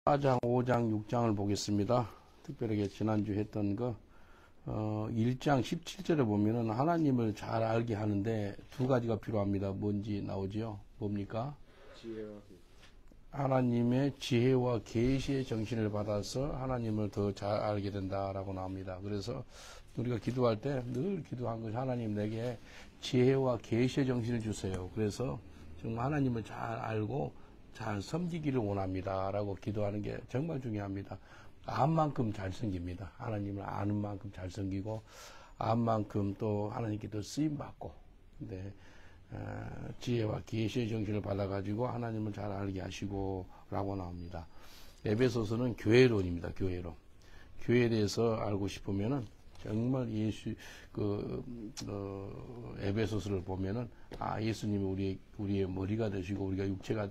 4장, 5장, 6장을 보겠습니다. 특별하게 지난주 했던 거 1장 17절에 보면은 하나님을 잘 알게 하는데 두 가지가 필요합니다. 뭔지 나오지요? 뭡니까? 하나님의 지혜와 계시의 정신을 받아서 하나님을 더 잘 알게 된다라고 나옵니다. 그래서 우리가 기도할 때 늘 기도한 것이 하나님 내게 지혜와 계시의 정신을 주세요. 그래서 정말 하나님을 잘 알고 잘 섬기기를 원합니다. 라고 기도하는 게 정말 중요합니다. 안 만큼 잘 섬깁니다. 하나님을 아는 만큼 잘 섬기고, 안 만큼 또 하나님께 더 쓰임받고, 근데, 지혜와 계시의 정신을 받아가지고 하나님을 잘 알게 하시고, 라고 나옵니다. 에베소서는 교회론입니다. 교회론. 교회에 대해서 알고 싶으면은, 정말 에베소서를 보면은, 예수님이 우리의 머리가 되시고, 우리가 육체가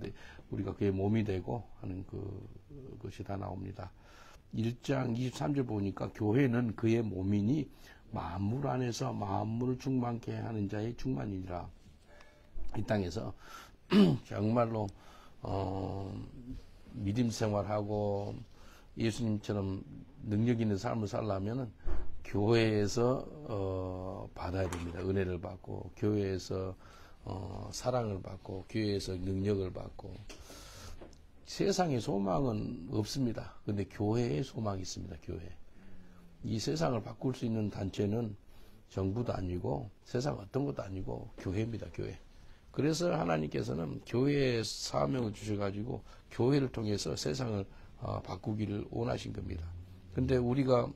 우리가 그의 몸이 되고 하는 그것이 다 나옵니다. 1장 23절 보니까 교회는 그의 몸이니 만물 안에서 만물을 충만케 하는 자의 충만이니라. 이 땅에서 정말로 믿음 생활하고 예수님처럼 능력 있는 삶을 살려면은 교회에서 받아야 됩니다. 은혜를 받고 교회에서 사랑을 받고 교회에서 능력을 받고. 세상에 소망은 없습니다. 근데 교회에 소망이 있습니다. 교회. 이 세상을 바꿀 수 있는 단체는 정부도 아니고 세상 어떤 것도 아니고 교회입니다. 교회. 그래서 하나님께서는 교회에 사명을 주셔가지고 교회를 통해서 세상을 바꾸기를 원하신 겁니다. 근데 우리가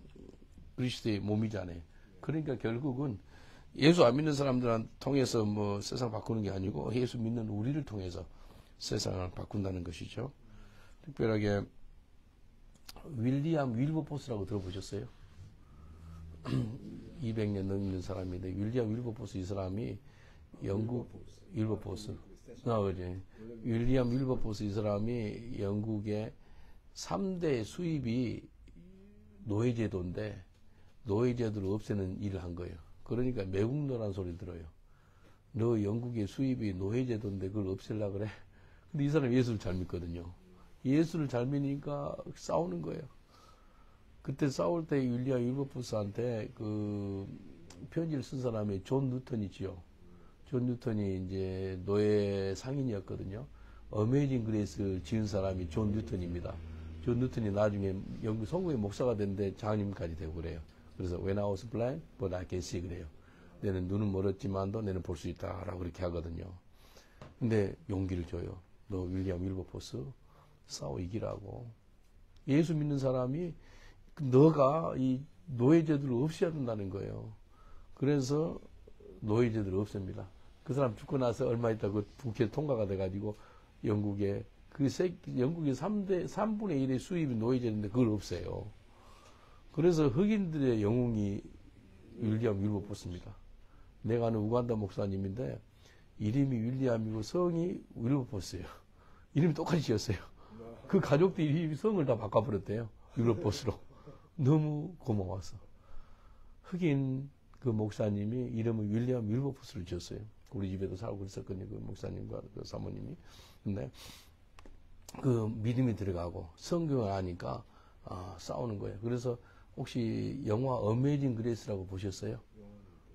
그리스도의 몸이잖아요. 그러니까 결국은 예수 안 믿는 사람들을 통해서 뭐 세상을 바꾸는 게 아니고 예수 믿는 우리를 통해서 세상을 바꾼다는 것이죠. 특별하게 윌리엄 윌버포스라고 들어보셨어요? 200년 넘는 사람인데 윌리엄 윌버포스 이 사람이 영국 윌버포스 그지? 윌리엄 윌버포스 이 사람이 영국의 3대 수입이 노예제도인데 노예제도를 없애는 일을 한 거예요. 그러니까 매국노란 소리 들어요. 너 영국의 수입이 노예제도인데 그걸 없애려고 그래? 근데 이 사람이 예수를 잘 믿거든요. 예수를 잘 믿으니까 싸우는 거예요. 그때 싸울 때 윌리엄 윌버포스한테 그 편지를 쓴 사람이 존 뉴턴이지요. 존 뉴턴이 이제 노예 상인이었거든요. 어메이징 그레이스를 지은 사람이 존 뉴턴입니다. 존 뉴턴이 나중에 영국 성공의 목사가 됐는데 장님까지 되고 그래요. 그래서 when I was blind, but I can see 그래요. 내는 눈은 멀었지만도 내는 볼 수 있다라고 그렇게 하거든요. 근데 용기를 줘요. 너 윌리엄 윌버포스 싸워 이기라고. 예수 믿는 사람이 너가 이 노예제도를 없애야 된다는 거예요. 그래서 노예제도를 없앱니다. 그 사람 죽고 나서 얼마 있다 그 국회 통과가 돼가지고 영국의 영국의 3분의 1의 수입이 노예제도인데 그걸 없애요. 그래서 흑인들의 영웅이 윌리엄 윌버포스입니다. 내가 아는 우간다 목사님인데 이름이 윌리엄이고 성이 윌버포스예요. 이름이 똑같이 지었어요. 그 가족들이 성을 다 바꿔버렸대요. 윌버포스로. 너무 고마워서. 흑인 그 목사님이 이름을 윌리엄 윌버포스를 지었어요. 우리 집에도 살고 그랬었거든요. 그 목사님과 그 사모님이. 근데 그 믿음이 들어가고 성경을 아니까 싸우는 거예요. 그래서 혹시 영화 어메이징 그레이스라고 보셨어요?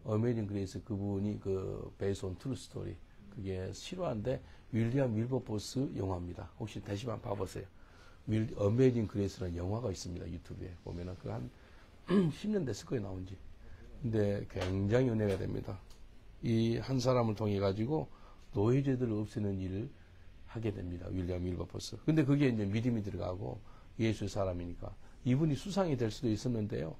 어메이징 그레이스 그분이 그 베이스 온 트루 스토리 그게 실화인데 윌리엄 윌버포스 영화입니다. 혹시 다시 한번 봐보세요. 어메이징 그레이스라는 영화가 있습니다. 유튜브에 보면은 그 한 10년 됐을 거예요 나온지. 근데 굉장히 은혜가 됩니다. 이 한 사람을 통해 가지고 노예제도를 없애는 일을 하게 됩니다. 윌리엄 윌버포스. 근데 그게 이제 믿음이 들어가고 예수의 사람이니까 이분이 수상이 될 수도 있었는데요.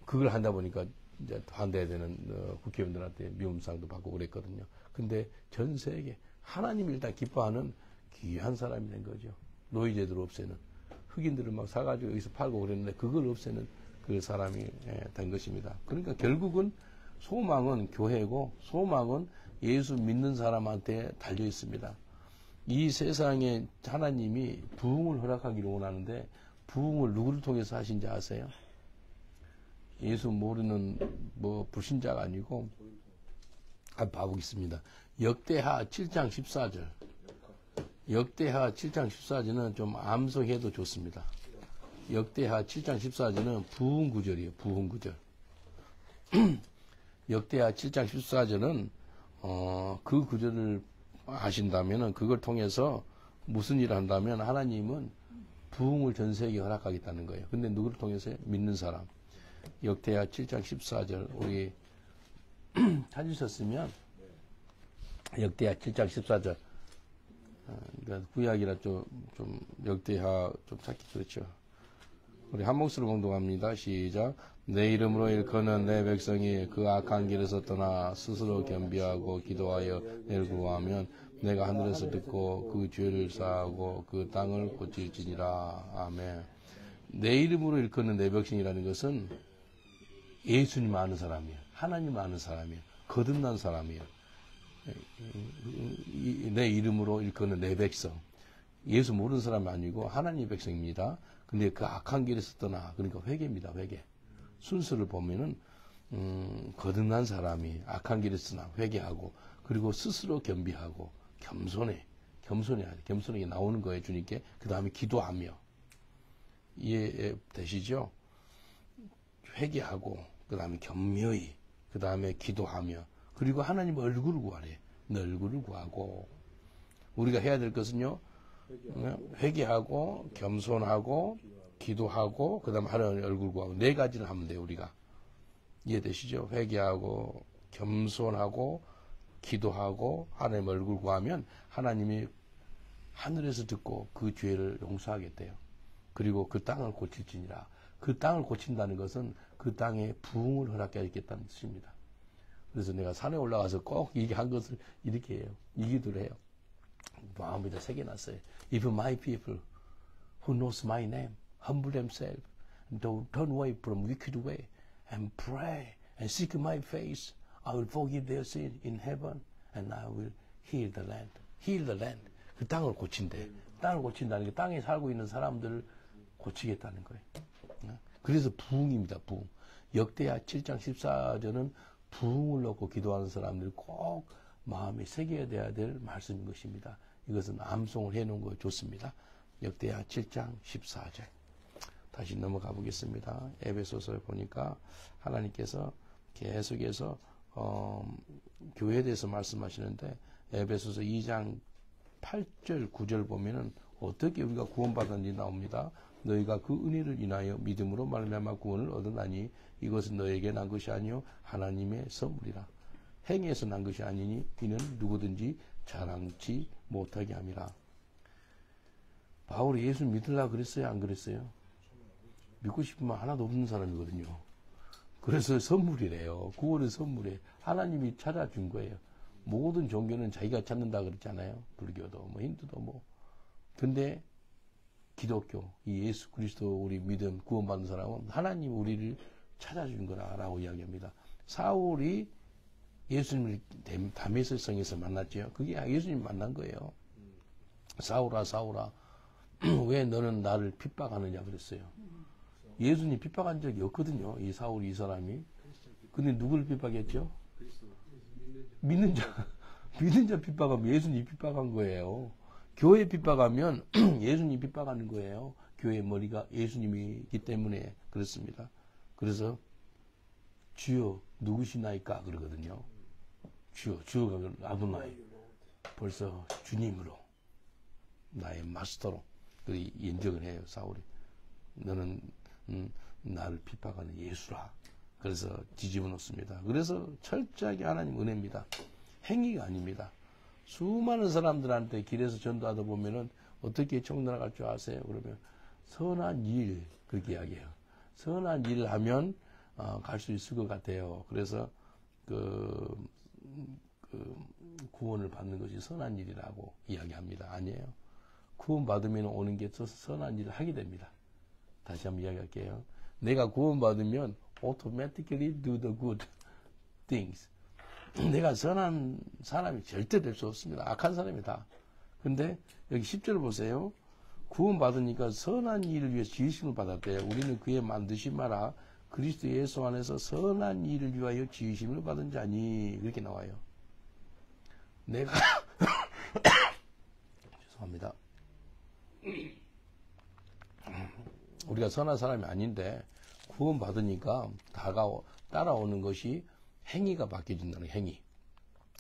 그걸 한다 보니까 이제 반대해야 되는 국회의원들한테 미움상도 받고 그랬거든요. 근데 전 세계 하나님이 일단 기뻐하는 귀한 사람이 된 거죠. 노예제도를 없애는 흑인들을 막 사가지고 여기서 팔고 그랬는데 그걸 없애는 그 사람이 된 것입니다. 그러니까 결국은 소망은 교회고 소망은 예수 믿는 사람한테 달려 있습니다. 이 세상에 하나님이 부흥을 허락하기를 원하는데 부흥을 누구를 통해서 하신지 아세요? 예수 모르는 뭐 불신자가 아니고 봐보겠습니다. 역대하 7장 14절 역대하 7장 14절은 좀 암송해도 좋습니다. 역대하 7장 14절은 부흥 구절이에요. 부흥 구절. 역대하 7장 14절은 그 구절을 아신다면 그걸 통해서 무슨 일을 한다면 하나님은 부흥을 전 세계에 허락하겠다는 거예요. 근데 누구를 통해서요? 믿는 사람. 역대하 7장 14절 우리 찾으셨으면 역대하 7장 14절 그러니까 구약이라 좀 역대하 좀 찾기 그렇죠. 우리 한 목소리로 공동합니다. 시작. 내 이름으로 일컫는 내 백성이 그 악한 길에서 떠나 스스로 겸비하고 기도하여 내를 구하면 내가 하늘에서 듣고 그 죄를 사하고 그 땅을 고칠지니라. 아멘. 내 이름으로 일컫는 내 백성이라는 것은 예수님 아는 사람이에요. 하나님 아는 사람이에요. 거듭난 사람이에요. 내 이름으로 일컫는 내 백성. 예수 모르는 사람이 아니고 하나님의 백성입니다. 근데 그 악한 길에서 떠나, 그러니까 회개입니다. 회개. 순서를 보면은 거듭난 사람이 악한 길에서 떠나 회개하고 그리고 스스로 겸비하고 겸손하게 나오는 거예요. 주님께. 그 다음에 기도하며. 이해되시죠? 회개하고 그 다음에 겸허히 그 다음에 기도하며 그리고 하나님 얼굴을 구하래. 내 얼굴을 구하고 우리가 해야 될 것은요. 회개하고 겸손하고 기도하고 그 다음에 하나님 얼굴 구하고 네 가지를 하면 돼요. 우리가. 이해되시죠? 회개하고 겸손하고 기도하고 하나님 얼굴 구하면 하나님이 하늘에서 듣고 그 죄를 용서하겠대요. 그리고 그 땅을 고칠지니라. 그 땅을 고친다는 것은 그 땅에 부흥을 허락해 주겠다는 뜻입니다. 그래서 내가 산에 올라가서 꼭 얘기한 것을 이렇게 해요. 이 기도를 해요. 마음에다 새겨놨어요. If my people who knows my name humble themselves and don't turn away from wicked way and pray and seek my face, I will forgive their sin in heaven and I will heal the land. Heal the land. 그 땅을 고친대. 땅을 고친다는 게 땅에 살고 있는 사람들을 고치겠다는 거예요. 그래서 부흥입니다. 부흥. 역대하 7장 14절은 부흥을 놓고 기도하는 사람들이 꼭 마음에 새겨야 될 말씀인 것입니다. 이것은 암송을 해놓은 거 좋습니다. 역대하 7장 14절. 다시 넘어가 보겠습니다. 에베소서에 보니까 하나님께서 계속해서 교회에 대해서 말씀하시는데 에베소서 2장 8절 9절 보면은 어떻게 우리가 구원받았는지 나옵니다. 너희가 그 은혜를 인하여 믿음으로 말미암아 구원을 얻었나니 이것은 너에게 난 것이 아니요 하나님의 선물이라. 행위에서 난 것이 아니니 이는 누구든지 자랑치 못하게 함이라. 바울이 예수 믿으려고 그랬어요? 안 그랬어요? 믿고 싶으면 하나도 없는 사람이거든요. 그래서 선물이래요. 구원은 선물이에요. 하나님이 찾아준 거예요. 모든 종교는 자기가 찾는다 그랬잖아요. 불교도 뭐 힌두도 뭐. 근데 기독교, 이 예수 그리스도 우리 믿음 구원받은 사람은 하나님 우리를 찾아준 거라고 이야기합니다. 사울이 예수님을 다메섹 성에서 만났죠. 그게 예수님 만난 거예요. 사울아 사울아 왜 너는 나를 핍박하느냐 그랬어요. 예수님 핍박한 적이 없거든요. 이 사울 이 사람이. 근데 누구를 핍박했죠? 믿는 자 핍박하면 예수님 핍박한 거예요. 교회 핍박하면 예수님 핍박하는 거예요. 교회의 머리가 예수님이기 때문에 그렇습니다. 그래서 주여 누구시나이까 그러거든요. 주여가 아도나이. 벌써 주님으로 나의 마스터로 인정을 해요. 사울이. 너는 나를 핍박하는 예수라. 그래서 뒤집어 놓습니다. 그래서 철저하게 하나님 은혜입니다. 행위가 아닙니다. 수많은 사람들한테 길에서 전도하다 보면은 어떻게 청나갈 줄 아세요? 그러면 선한 일 그렇게 이야기해요. 선한 일을 하면 갈 수 있을 것 같아요. 그래서 구원을 받는 것이 선한 일이라고 이야기합니다. 아니에요. 구원 받으면 오는 게 선한 일을 하게 됩니다. 다시 한번 이야기할게요. 내가 구원 받으면 automatically do the good things. 내가 선한 사람이 절대 될 수 없습니다. 악한 사람이다. 근데 여기 10절 보세요. 구원 받으니까 선한 일을 위해 지으심을 받았대요. 우리는 그의 만드신 마라 그리스도 예수 안에서 선한 일을 위하여 지으심을 받은 자니. 이렇게 나와요. 내가 죄송합니다. 우리가 선한 사람이 아닌데 구원 받으니까 따라오는 것이 행위가 바뀌어진다는 행위.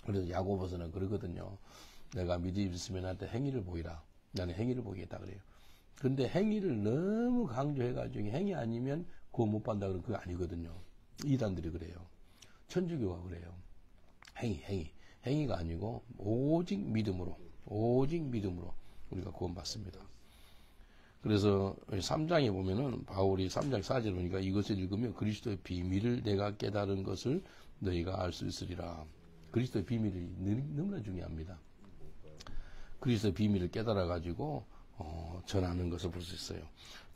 그래서 야고보서는 그러거든요. 내가 믿음이 있으면 나한테 행위를 보이라. 나는 행위를 보이겠다 그래요. 근데 행위를 너무 강조해가지고 행위 아니면 구원 못 받는다 그러면 그거 아니거든요. 이단들이 그래요. 천주교가 그래요. 행위가 아니고 오직 믿음으로 우리가 구원받습니다. 그래서 3장에 보면은 바울이 3장 4절에 보니까 이것을 읽으면 그리스도의 비밀을 내가 깨달은 것을 너희가 알 수 있으리라. 그리스도의 비밀이 너무나 중요합니다. 그리스도의 비밀을 깨달아 가지고 전하는 것을 볼 수 있어요.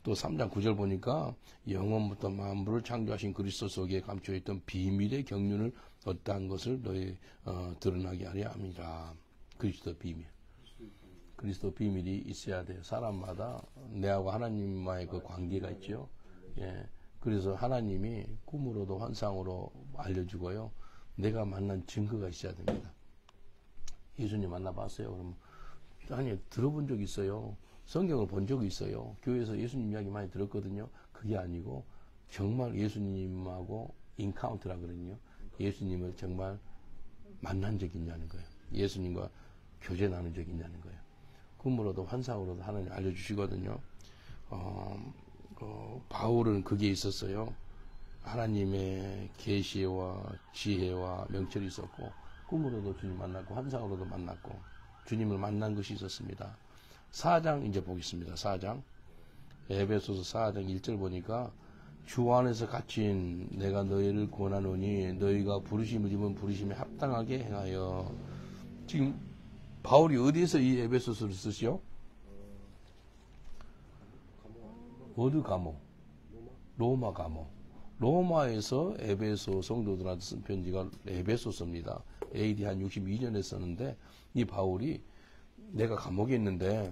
또 3장 9절 보니까 영원부터 만물을 창조하신 그리스도 속에 감춰있던 비밀의 경륜을 어떠한 것을 너희 드러나게 하려 합니다. 그리스도 비밀. 그리스도 비밀이 있어야 돼요. 사람마다 내하고 하나님과의 그 관계가 있죠. 예. 그래서 하나님이 꿈으로도 환상으로 알려주고요. 내가 만난 증거가 있어야 됩니다. 예수님 만나봤어요? 그러면 아니 들어본 적 있어요. 성경을 본 적이 있어요. 교회에서 예수님 이야기 많이 들었거든요. 그게 아니고 정말 예수님하고 인카운트라 그러거든요. 예수님을 정말 만난 적이 있냐는 거예요. 예수님과 교제 나눈 적이 있냐는 거예요. 꿈으로도 환상으로도 하나님 알려주시거든요. 바울은 그게 있었어요. 하나님의 계시와 지혜와 명철이 있었고 꿈으로도 주님 만났고 환상으로도 만났고 주님을 만난 것이 있었습니다. 4장 이제 보겠습니다. 4장 에베소서 4장 1절 보니까 주 안에서 갇힌 내가 너희를 권하노니 너희가 부르심을 입은 부르심에 합당하게 행하여. 지금 바울이 어디에서 이 에베소서를 쓰시오? 어디 감옥? 로마 감옥. 로마에서 에베소 성도들한테 쓴 편지가 에베소서입니다. AD 한 62년에 썼는데 이 바울이 내가 감옥에 있는데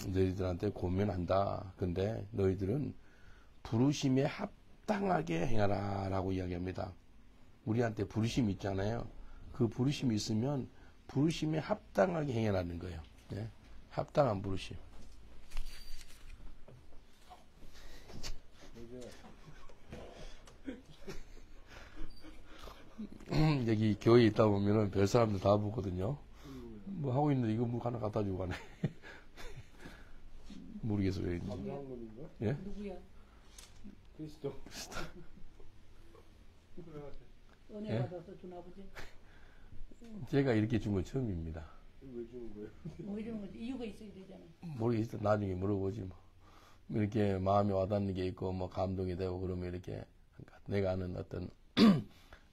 너희들한테 고면한다. 근데 너희들은 부르심에 합당하게 행하라 라고 이야기합니다. 우리한테 부르심이 있잖아요. 그 부르심이 있으면 부르심에 합당하게 행하라는 거예요. 네? 합당한 부르심. 여기 교회에 있다 보면은 별 사람들 다 보거든요. 뭐 하고 있는데 이거 뭐 하나 갖다 주고 가네. 모르겠어요. 왜 있는지. 예? 누구야? 그리스도. 은혜 예? 받아서 주나 보지? 제가 이렇게 준 건 처음입니다. 왜 주는 거예요? 뭐 이런 거 이유가 있어야 되잖아. 모르겠어. 나중에 물어보지 뭐. 이렇게 마음에 와닿는 게 있고 뭐 감동이 되고 그러면 이렇게 내가 아는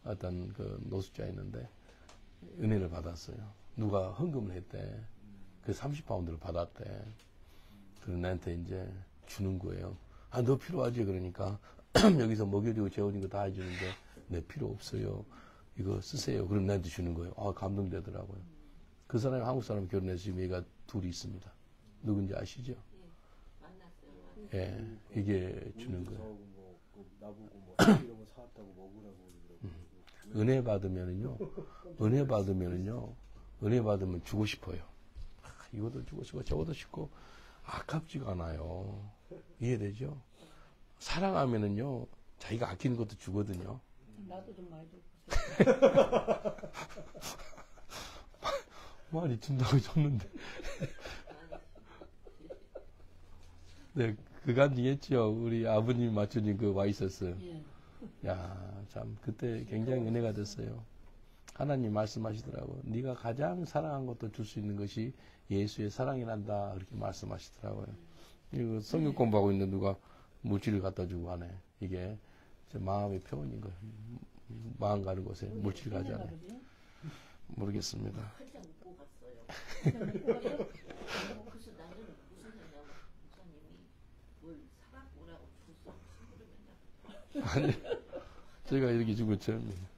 어떤 그 노숙자 있는데 은혜를 받았어요. 누가 헌금을 했대. 그 30파운드를 받았대. 그래서 나한테 이제 주는 거예요. 아, 너 필요하지? 그러니까 여기서 먹여주고 재워준 거 다 해주는데 내 필요 없어요. 이거 쓰세요. 그럼 나한테 주는 거예요. 아, 감동되더라고요. 그 사람이 한국 사람 결혼해서 지금 얘가 둘이 있습니다. 누군지 아시죠? 예, 이게 주는 거예요. 뭐, 나보고 뭐 이런 거 사왔다고 먹으라고 그러더라고요. 은혜 받으면 주고 싶어요. 이것도 주고 싶고 저것도 싶고 아깝지가 않아요. 이해되죠? 사랑하면은요 자기가 아끼는 것도 주거든요. 나도 좀 많이 줘. 많이 준다고 줬는데. 네, 그간 중했죠. 우리 아버님 맞추신 그 와이셔츠. 예. 야, 참 그때 굉장히 은혜가 됐어요. 하나님 말씀하시더라고요. 네가 가장 사랑한 것도 줄 수 있는 것이 예수의 사랑이란다. 그렇게 말씀하시더라고요. 이거 성경 공부하고 있는 누가 물질을 갖다 주고 하네. 이게 제 마음의 표현인 거예요. 마음 가는 곳에 물질 가잖아요. 모르겠습니다. 그냥 못 갔어요. 그래서 나는 무슨 생각, 목사님이 뭘 사갖고 오라고 줬어. 아니, 제가 이렇게 준 건 처음이에요.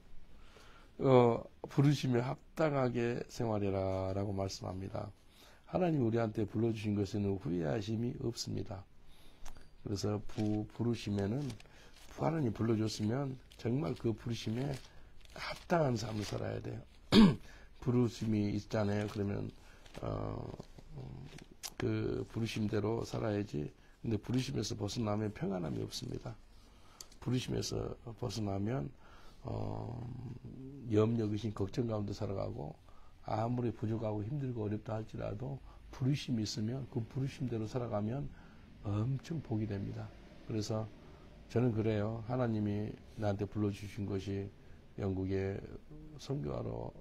부르심에 합당하게 생활해라 라고 말씀합니다. 하나님 우리한테 불러주신 것에는 후회하심이 없습니다. 그래서 부르심에는 하나님 불러줬으면 정말 그 부르심에 합당한 삶을 살아야 돼요. 부르심이 있잖아요. 그러면 그 부르심대로 살아야지. 근데 부르심에서 벗어나면 평안함이 없습니다. 부르심에서 벗어나면 염려, 의심, 걱정 가운데 살아가고 아무리 부족하고 힘들고 어렵다 할지라도 부르심이 있으면 그 부르심대로 살아가면 엄청 복이 됩니다. 그래서 저는 그래요. 하나님이 나한테 불러주신 것이 영국에 선교하러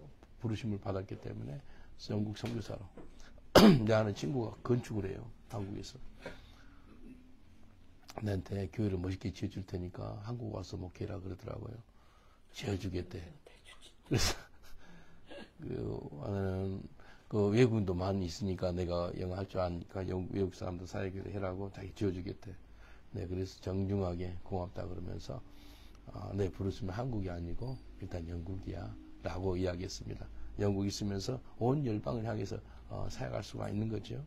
부르심을 받았기 때문에 영국 선교사로 내 아는 친구가 건축을 해요. 한국에서. 나한테 교회를 멋있게 지어줄 테니까 한국 와서 목회라 그러더라고요. 지어주겠대. 그래서 그 외국인도 많이 있으니까 내가 영어 할 줄 아니까 외국 사람도 사역을 해라고 자기 지어주겠대. 네, 그래서 정중하게 고맙다 그러면서 네, 부르시면 한국이 아니고 일단 영국이야 라고 이야기했습니다. 영국 있으면서 온 열방을 향해서 사역할 수가 있는 거죠.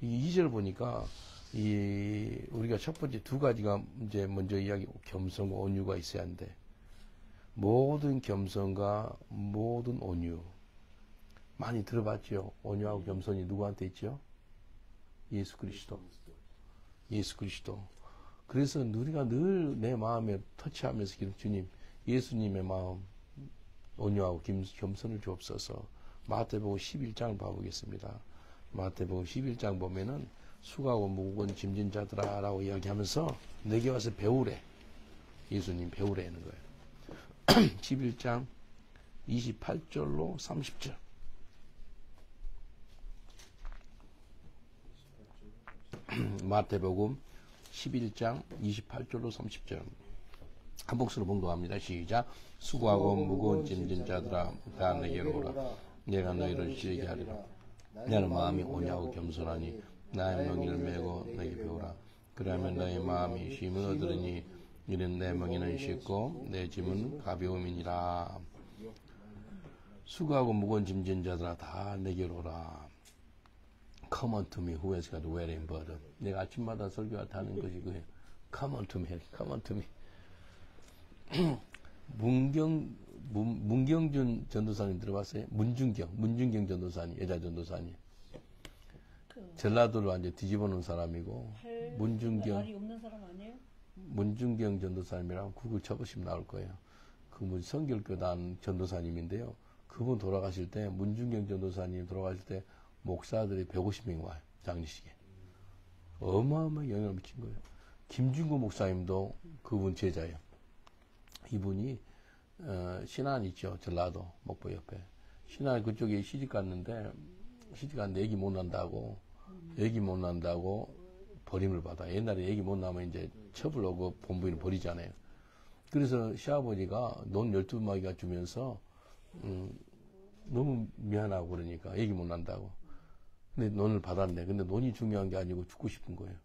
이 2절 보니까 우리가 첫 번째 두 가지가 이제 먼저 이야기 겸손과 온유가 있어야 한대. 모든 겸손과 모든 온유. 많이 들어봤죠? 온유하고 겸손이 누구한테 있죠? 예수 그리스도. 예수 그리스도. 그래서 우리가 늘 내 마음에 터치하면서 주님, 예수님의 마음 온유하고 겸손을 주옵소서. 마태복음 11장을 봐보겠습니다. 마태복음 11장 보면은 수고하고 무거운 짐진 자들아 라고 이야기하면서 내게 와서 배우래. 예수님 배우래는 거예요. 11장 28절로 30절. 마태복음 11장 28절로 30절. 한 목소리로 봉독합니다. 시작. 수고하고 무거운 짐진 자들아 다 내게로 오라. 내가 너희를 쉬게 하리라. 나는 마음이 온유하고 겸손하니 나의 멍에를 메고 내게 배우라. 그러면 너의 마음이 쉼을 얻으리니 이는 내 멍에는 쉽고 내 짐은 가벼움이니라. 수고하고 무거운 짐진 자들아 다 내게로 오라. Come unto me who has got weary burden. 내가 아침마다 설교할 때 하는 것이 그거예요. Come unto me, come unto me. 문경준 전도사님 들어봤어요? 문준경 전도사님, 여자 전도사님. 전라도를 완전 뒤집어 놓은 사람이고, 말이 없는 사람 아니에요? 문준경 전도사님이라고 구글 쳐보시면 나올 거예요. 그 성결교단 전도사님인데요. 그분 돌아가실 때, 문준경 전도사님 돌아가실 때, 목사들이 150명이 와요. 장례식에. 어마어마하게 영향을 미친 거예요. 김준구 목사님도 그분 제자예요. 이분이 신안 있죠. 전라도 목포 옆에. 신안 그쪽에 시집 갔는데 애기 못 난다고 버림을 받아. 옛날에 애기 못 나면 이제 첩을 오고 본부인을 버리잖아요. 그래서 시아버지가 논 12마리가 주면서 너무 미안하고 그러니까 애기 못 난다고. 근데 논을 받았네. 근데 논이 중요한 게 아니고 죽고 싶은 거예요.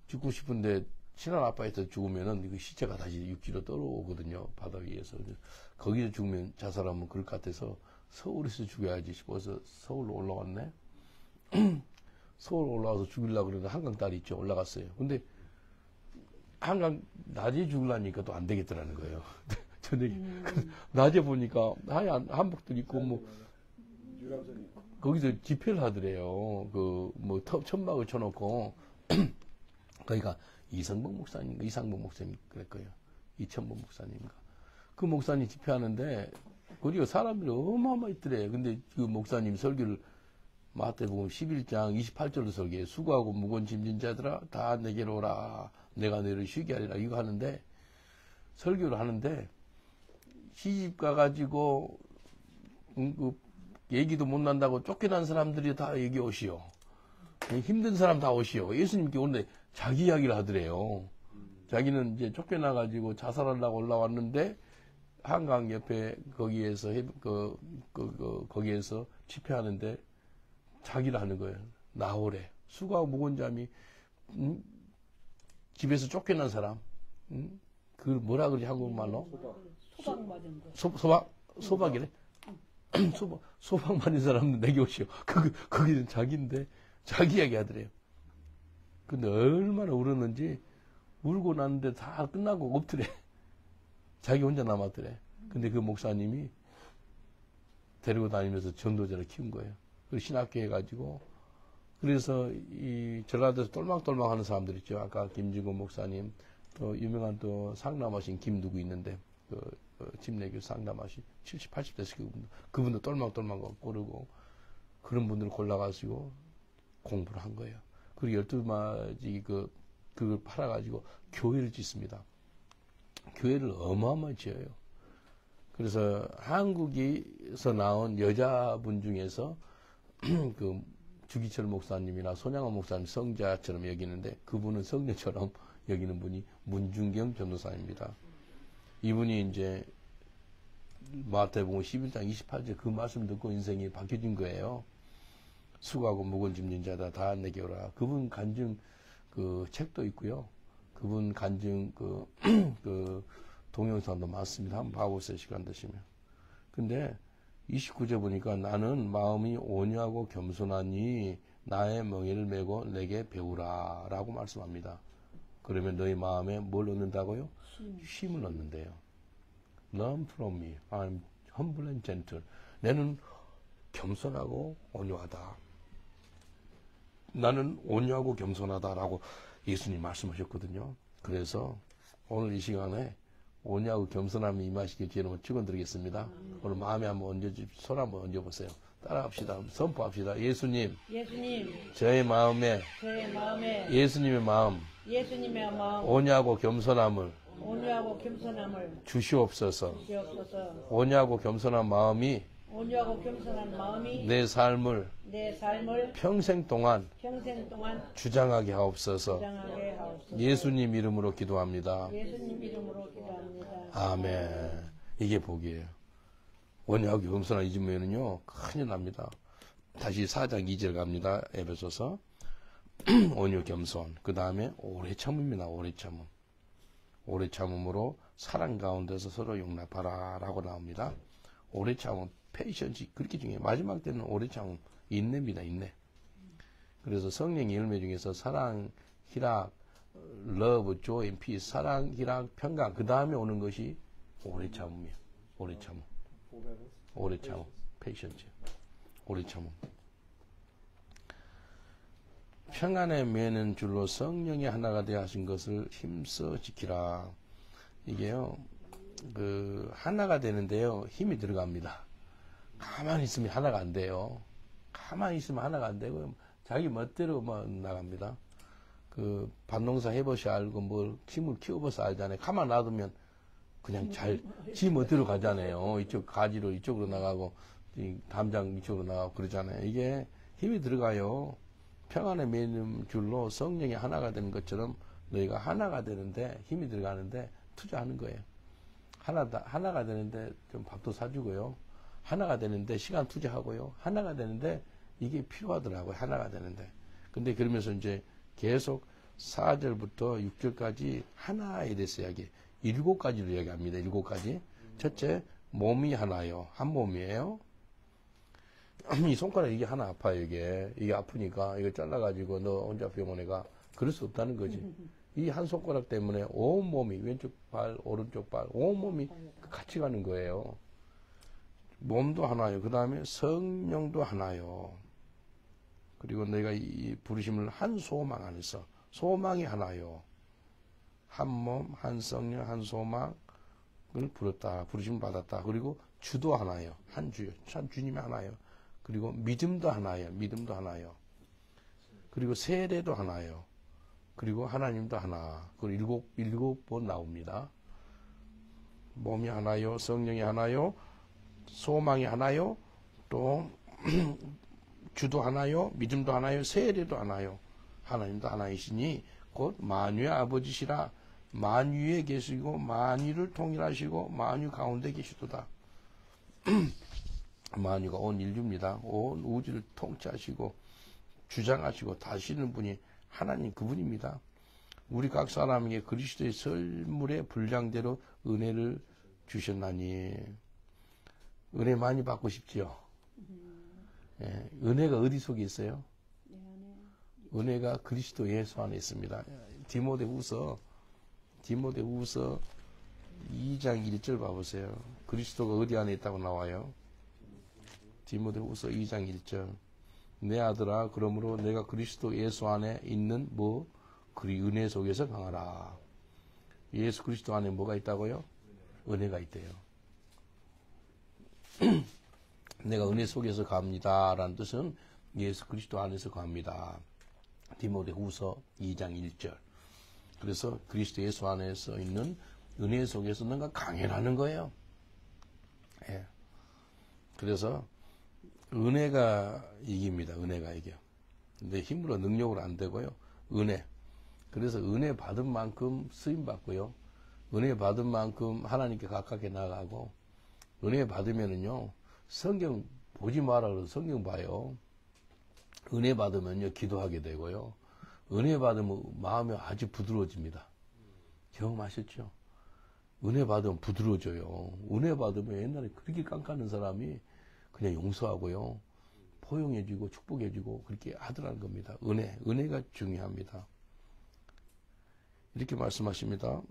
죽고 싶은데 친한 아빠에서 죽으면은 그 시체가 다시 육지로 떨어오거든요. 바다 위에서. 거기서 죽으면 자살하면 그럴 것 같아서 서울에서 죽여야지 싶어서 서울로 올라왔네. 서울 올라와서 죽이려고 그러는데 한강 딸이 있죠. 올라갔어요. 근데 한강 낮에 죽으려니까 또 안 되겠더라는 거예요. 저녁에. 낮에 보니까 하얀 한복들 입고 뭐 거기서 집회를 하더래요. 천막을 쳐놓고. 그러니까 이상봉 목사님 그럴 거예요. 이천봉 목사님인가. 그 목사님 집회하는데, 거기가 사람들이 어마어마히 있더래. 근데 그 목사님 설교를 마태복음 11장 28절로 설교해. 수고하고 무거운 짐진 자들아 다 내게로 오라. 내가 너희를 쉬게 하리라. 이거 하는데, 설교를 하는데, 시집 가가지고, 얘기도 못 난다고 쫓겨난 사람들이 다 여기 오시오. 힘든 사람 다 오시오. 예수님께 오는데 자기 이야기를 하더래요. 자기는 이제 쫓겨나가지고 자살하려고 올라왔는데, 한강 옆에 거기에서, 거기에서 집회하는데 자기를 하는 거예요. 나오래. 수고하고 무거운 잠이, 집에서 쫓겨난 사람. 그걸 뭐라 그러지, 한국말로? 소박 맞은 거. 소박이래? 소박 맞은 사람은 내게 오시오. 거기는 자기인데, 자기 이야기 하더래요. 근데 얼마나 울었는지, 울고 났는데 다 끝나고 없더래. 자기 혼자 남았더래. 근데 그 목사님이 데리고 다니면서 전도자를 키운 거예요. 그리고 신학교 해가지고, 그래서 이 전라도에서 똘망똘망 하는 사람들 있죠. 아까 김진구 목사님, 또 유명한 또 상담하신 김 누구 있는데, 집내교 상담하신 70, 80대씩 그분도 똘망똘망 고르고, 그런 분들을 골라가지고 공부를 한 거예요. 그리고 12마지 그걸 팔아가지고 교회를 짓습니다. 교회를 어마어마하게 지어요. 그래서 한국에서 나온 여자분 중에서 그 주기철 목사님이나 손양원 목사님 성자처럼 여기는데 그분은 성녀처럼 여기는 분이 문중경 전도사입니다. 이분이 이제 마태복음 11장 28절 그 말씀 듣고 인생이 바뀌어진 거예요. 수고하고 무거운 짐진 자다 다 내게 오라. 그분 간증 그 책도 있고요. 그분 간증 그 동영상도 많습니다. 한번 봐보세요. 시간 되시면. 근데 29절 보니까 나는 마음이 온유하고 겸손하니 나의 멍에를 메고 내게 배우라 라고 말씀합니다. 그러면 너희 마음에 뭘 얻는다고요? 쉼을 얻는데요. Learn from me. I'm humble and gentle. 나는 겸손하고 온유하다. 나는 온유하고 겸손하다라고 예수님 말씀하셨거든요. 그래서 오늘 이 시간에 온유하고 겸손함이 임하시길 주님을 축원드리겠습니다. 오늘 마음에 한번 손 한번 얹어보세요. 따라합시다. 선포합시다. 예수님, 저의 마음에 예수님의 마음, 온유하고 겸손함을 주시옵소서. 온유하고 겸손한 마음이 내 삶을 평생 동안 주장하게 하옵소서. 예수님 이름으로 기도합니다. 아멘. 이게 복이에요. 온유하고 겸손한 잊으면은요 큰일 납니다. 다시 4장 2절 갑니다. 에베소서. 온유 겸손. 그 다음에 오래 참음이나 오래 참음. 오래 참음으로 사랑 가운데서 서로 용납하라 라고 나옵니다. 오래 참음, 페이션시 그렇게 중요해요. 마지막 때는 오래 참음, 인내입니다. 인내. 그래서 성령의 열매 중에서 사랑, 희락, love, joy, and peace, 사랑, 희락, 평강 그 다음에 오는 것이 오래 참음이에요. 오래 참음. 오래 참음, 페이션시. 오래 참음. 평안에 매는 줄로 성령의 하나가 되어 하신 것을 힘써 지키라. 이게요, 하나가 되는데요, 힘이 들어갑니다. 가만히 있으면 하나가 안 돼요. 가만히 있으면 하나가 안 되고, 자기 멋대로 나갑니다. 밭농사 해보셔 알고, 힘을 키워봐서 알잖아요. 가만 놔두면 그냥 지 멋대로 가잖아요. 이쪽 가지로 이쪽으로 나가고, 담장 이쪽으로 나가고 그러잖아요. 이게 힘이 들어가요. 평안에 매는 줄로 성령이 하나가 되는 것처럼 너희가 하나가 되는데 힘이 들어가는데 투자하는 거예요. 하나가 되는데 좀 밥도 사주고요. 하나가 되는데 시간 투자하고요. 하나가 되는데 이게 필요하더라고요. 하나가 되는데. 근데 그러면서 이제 계속 4절부터 6절까지 하나에 대해서 이야기해요. 7가지로 이야기합니다. 7가지. 첫째, 몸이 하나요. 한 몸이에요. 이 손가락 이게 하나 아파요. 이게 아프니까 이거 잘라가지고 너 혼자 병원에 가. 그럴 수 없다는 거지. 이 한 손가락 때문에 온 몸이 왼쪽 발, 오른쪽 발, 온 몸이 같이 가는 거예요. 몸도 하나요. 그 다음에 성령도 하나요. 그리고 내가 이 부르심을 한 소망 안에서 소망이 하나요. 한 몸, 한 성령, 한 소망을 부르다. 부르심을 받았다. 그리고 주도 하나요. 한 주요. 참 주님이 하나요. 그리고 믿음도 하나요. 믿음도 하나요. 그리고 세례도 하나요. 그리고 하나님도 하나. 그리고 일곱 번 나옵니다. 몸이 하나요. 성령이 하나요. 소망이 하나요. 또 주도 하나요. 믿음도 하나요. 세례도 하나요. 하나님도 하나이시니 곧 만유의 아버지시라. 만유에 계시고 만유를 통일하시고 만유 가운데 계시도다. 만유가 온 인류입니다. 온 우주를 통치하시고 주장하시고 다스리는 분이 하나님 그분입니다. 우리 각 사람에게 그리스도의 설물의 분량대로 은혜를 주셨나니 은혜 많이 받고 싶지요. 예, 은혜가 어디 속에 있어요? 은혜가 그리스도 예수 안에 있습니다. 디모데후서 2장 1절 봐보세요. 그리스도가 어디 안에 있다고 나와요? 디모데후서 2장 1절. 내 아들아 그러므로 내가 그리스도 예수 안에 있는 뭐 그리 은혜 속에서 강하라. 예수 그리스도 안에 뭐가 있다고요? 은혜가 있대요. 내가 은혜 속에서 갑니다 라는 뜻은 예수 그리스도 안에서 갑니다. 디모데후서 2장 1절. 그래서 그리스도 예수 안에서 있는 은혜 속에서 너가 강해라는 거예요. 예. 그래서 은혜가 이깁니다. 은혜가 이겨. 근데 힘으로 능력으로 안 되고요. 은혜. 그래서 은혜 받은 만큼 쓰임 받고요. 은혜 받은 만큼 하나님께 가깝게 나가고, 은혜 받으면은요 성경 보지 마라 그래서 성경 봐요. 은혜 받으면요 기도하게 되고요. 은혜 받으면 마음이 아주 부드러워집니다. 경험하셨죠? 은혜 받으면 부드러워져요. 은혜 받으면 옛날에 그렇게 깐깐한 사람이 그냥 용서하고요. 포용해주고 축복해주고 그렇게 하더라는 겁니다. 은혜가 중요합니다. 이렇게 말씀하십니다.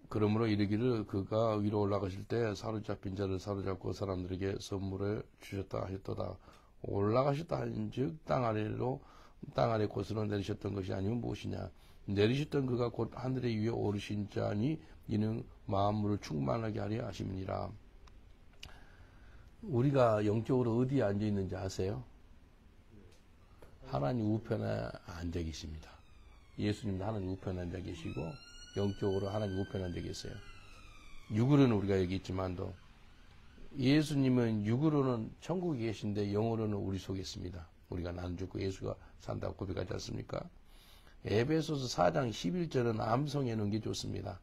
그러므로 이르기를 그가 위로 올라가실 때 사로잡힌 자를 사로잡고 사람들에게 선물을 주셨다 하셨도다. 올라가셨다 한즉 땅 아래 곳으로 내리셨던 것이 아니면 무엇이냐. 내리셨던 그가 곧 하늘에 위에 오르신 자니 이는 만물을 충만하게 하려 하심이니라. 우리가 영적으로 어디에 앉아 있는지 아세요? 하나님 우편에 앉아 계십니다. 예수님도 하나님 우편에 앉아 계시고 영적으로 하나님 우편에 앉아 계세요. 육으로는 우리가 여기 있지만도 예수님은 육으로는 천국에 계신데 영으로는 우리 속에 있습니다. 우리가 나는 죽고 예수가 산다고 고백하지 않습니까? 에베소서 4장 11절은 암송해 놓은 게 좋습니다.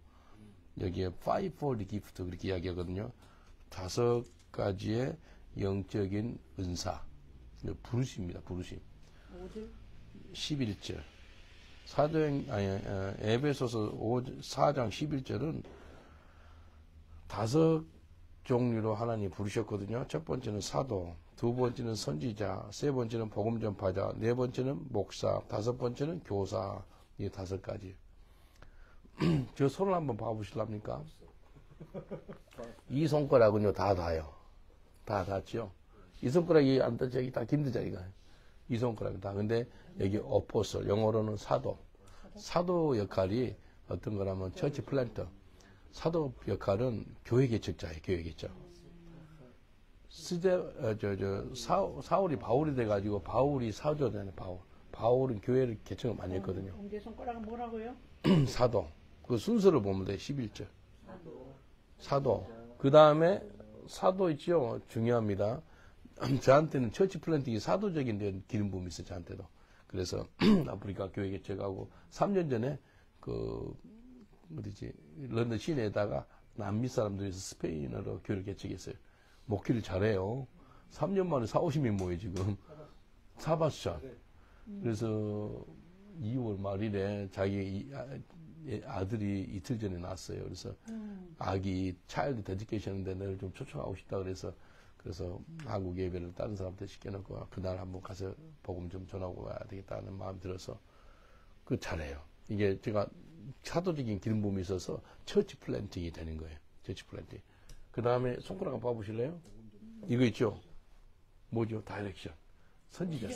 여기에 fivefold gift 그렇게 이야기하거든요. 5가지의 영적인 은사. 부르심입니다. 부르심. 11절. 에베소서 4장 11절은 5 종류로 하나님 부르셨거든요. 첫 번째는 사도, 두 번째는 선지자, 세 번째는 복음 전파자, 네 번째는 목사, 다섯 번째는 교사. 이 5가지. 저 손을 한번 봐보실랍니까? 이 손가락은요 다 닿아요. 다 닿죠. 이 손가락이 안 닿죠. 여기 다 김두자리가. 이 손가락이 다. 근데 여기 어포슬, 영어로는 사도 역할이 어떤 거라면 처치 플랜터. 사도 역할은 교회 개척자예요. 교회 개척. 사울이 바울이 돼가지고 바울이 사도잖아요. 바울은 교회를 개척을 많이 했거든요. 내 손가락은 뭐라고요? 사도. 그 순서를 보면 돼. 11절. 사도. 그 다음에 사도 있죠. 중요합니다. 저한테는 처치 플랜팅이 사도적인 기름 부음이 있어요. 저한테도. 그래서 아프리카 교회 개척하고 3년 전에 런던 시내에다가 남미 사람들이 스페인어로 교회를 개척했어요. 목회를 잘해요. 3년 만에 40~50명 모여 지금. 사바스찬. 그래서 2월 말일에 자기 아들이 이틀 전에 낳았어요. 그래서 아기 차일드 데디케이션인데 너를 좀 초청하고 싶다 그래서 한국 예배를 다른 사람한테 시켜놓고 그날 한번 가서 복음 좀 전하고 와야 되겠다는 마음이 들어서 잘해요. 이게 제가 사도적인 기름 부음이 있어서 처치 플랜팅이 되는 거예요. 처치 플랜팅. 그 다음에 손가락 한번 봐보실래요? 이거 있죠? 뭐죠? 다이렉션. 선지자.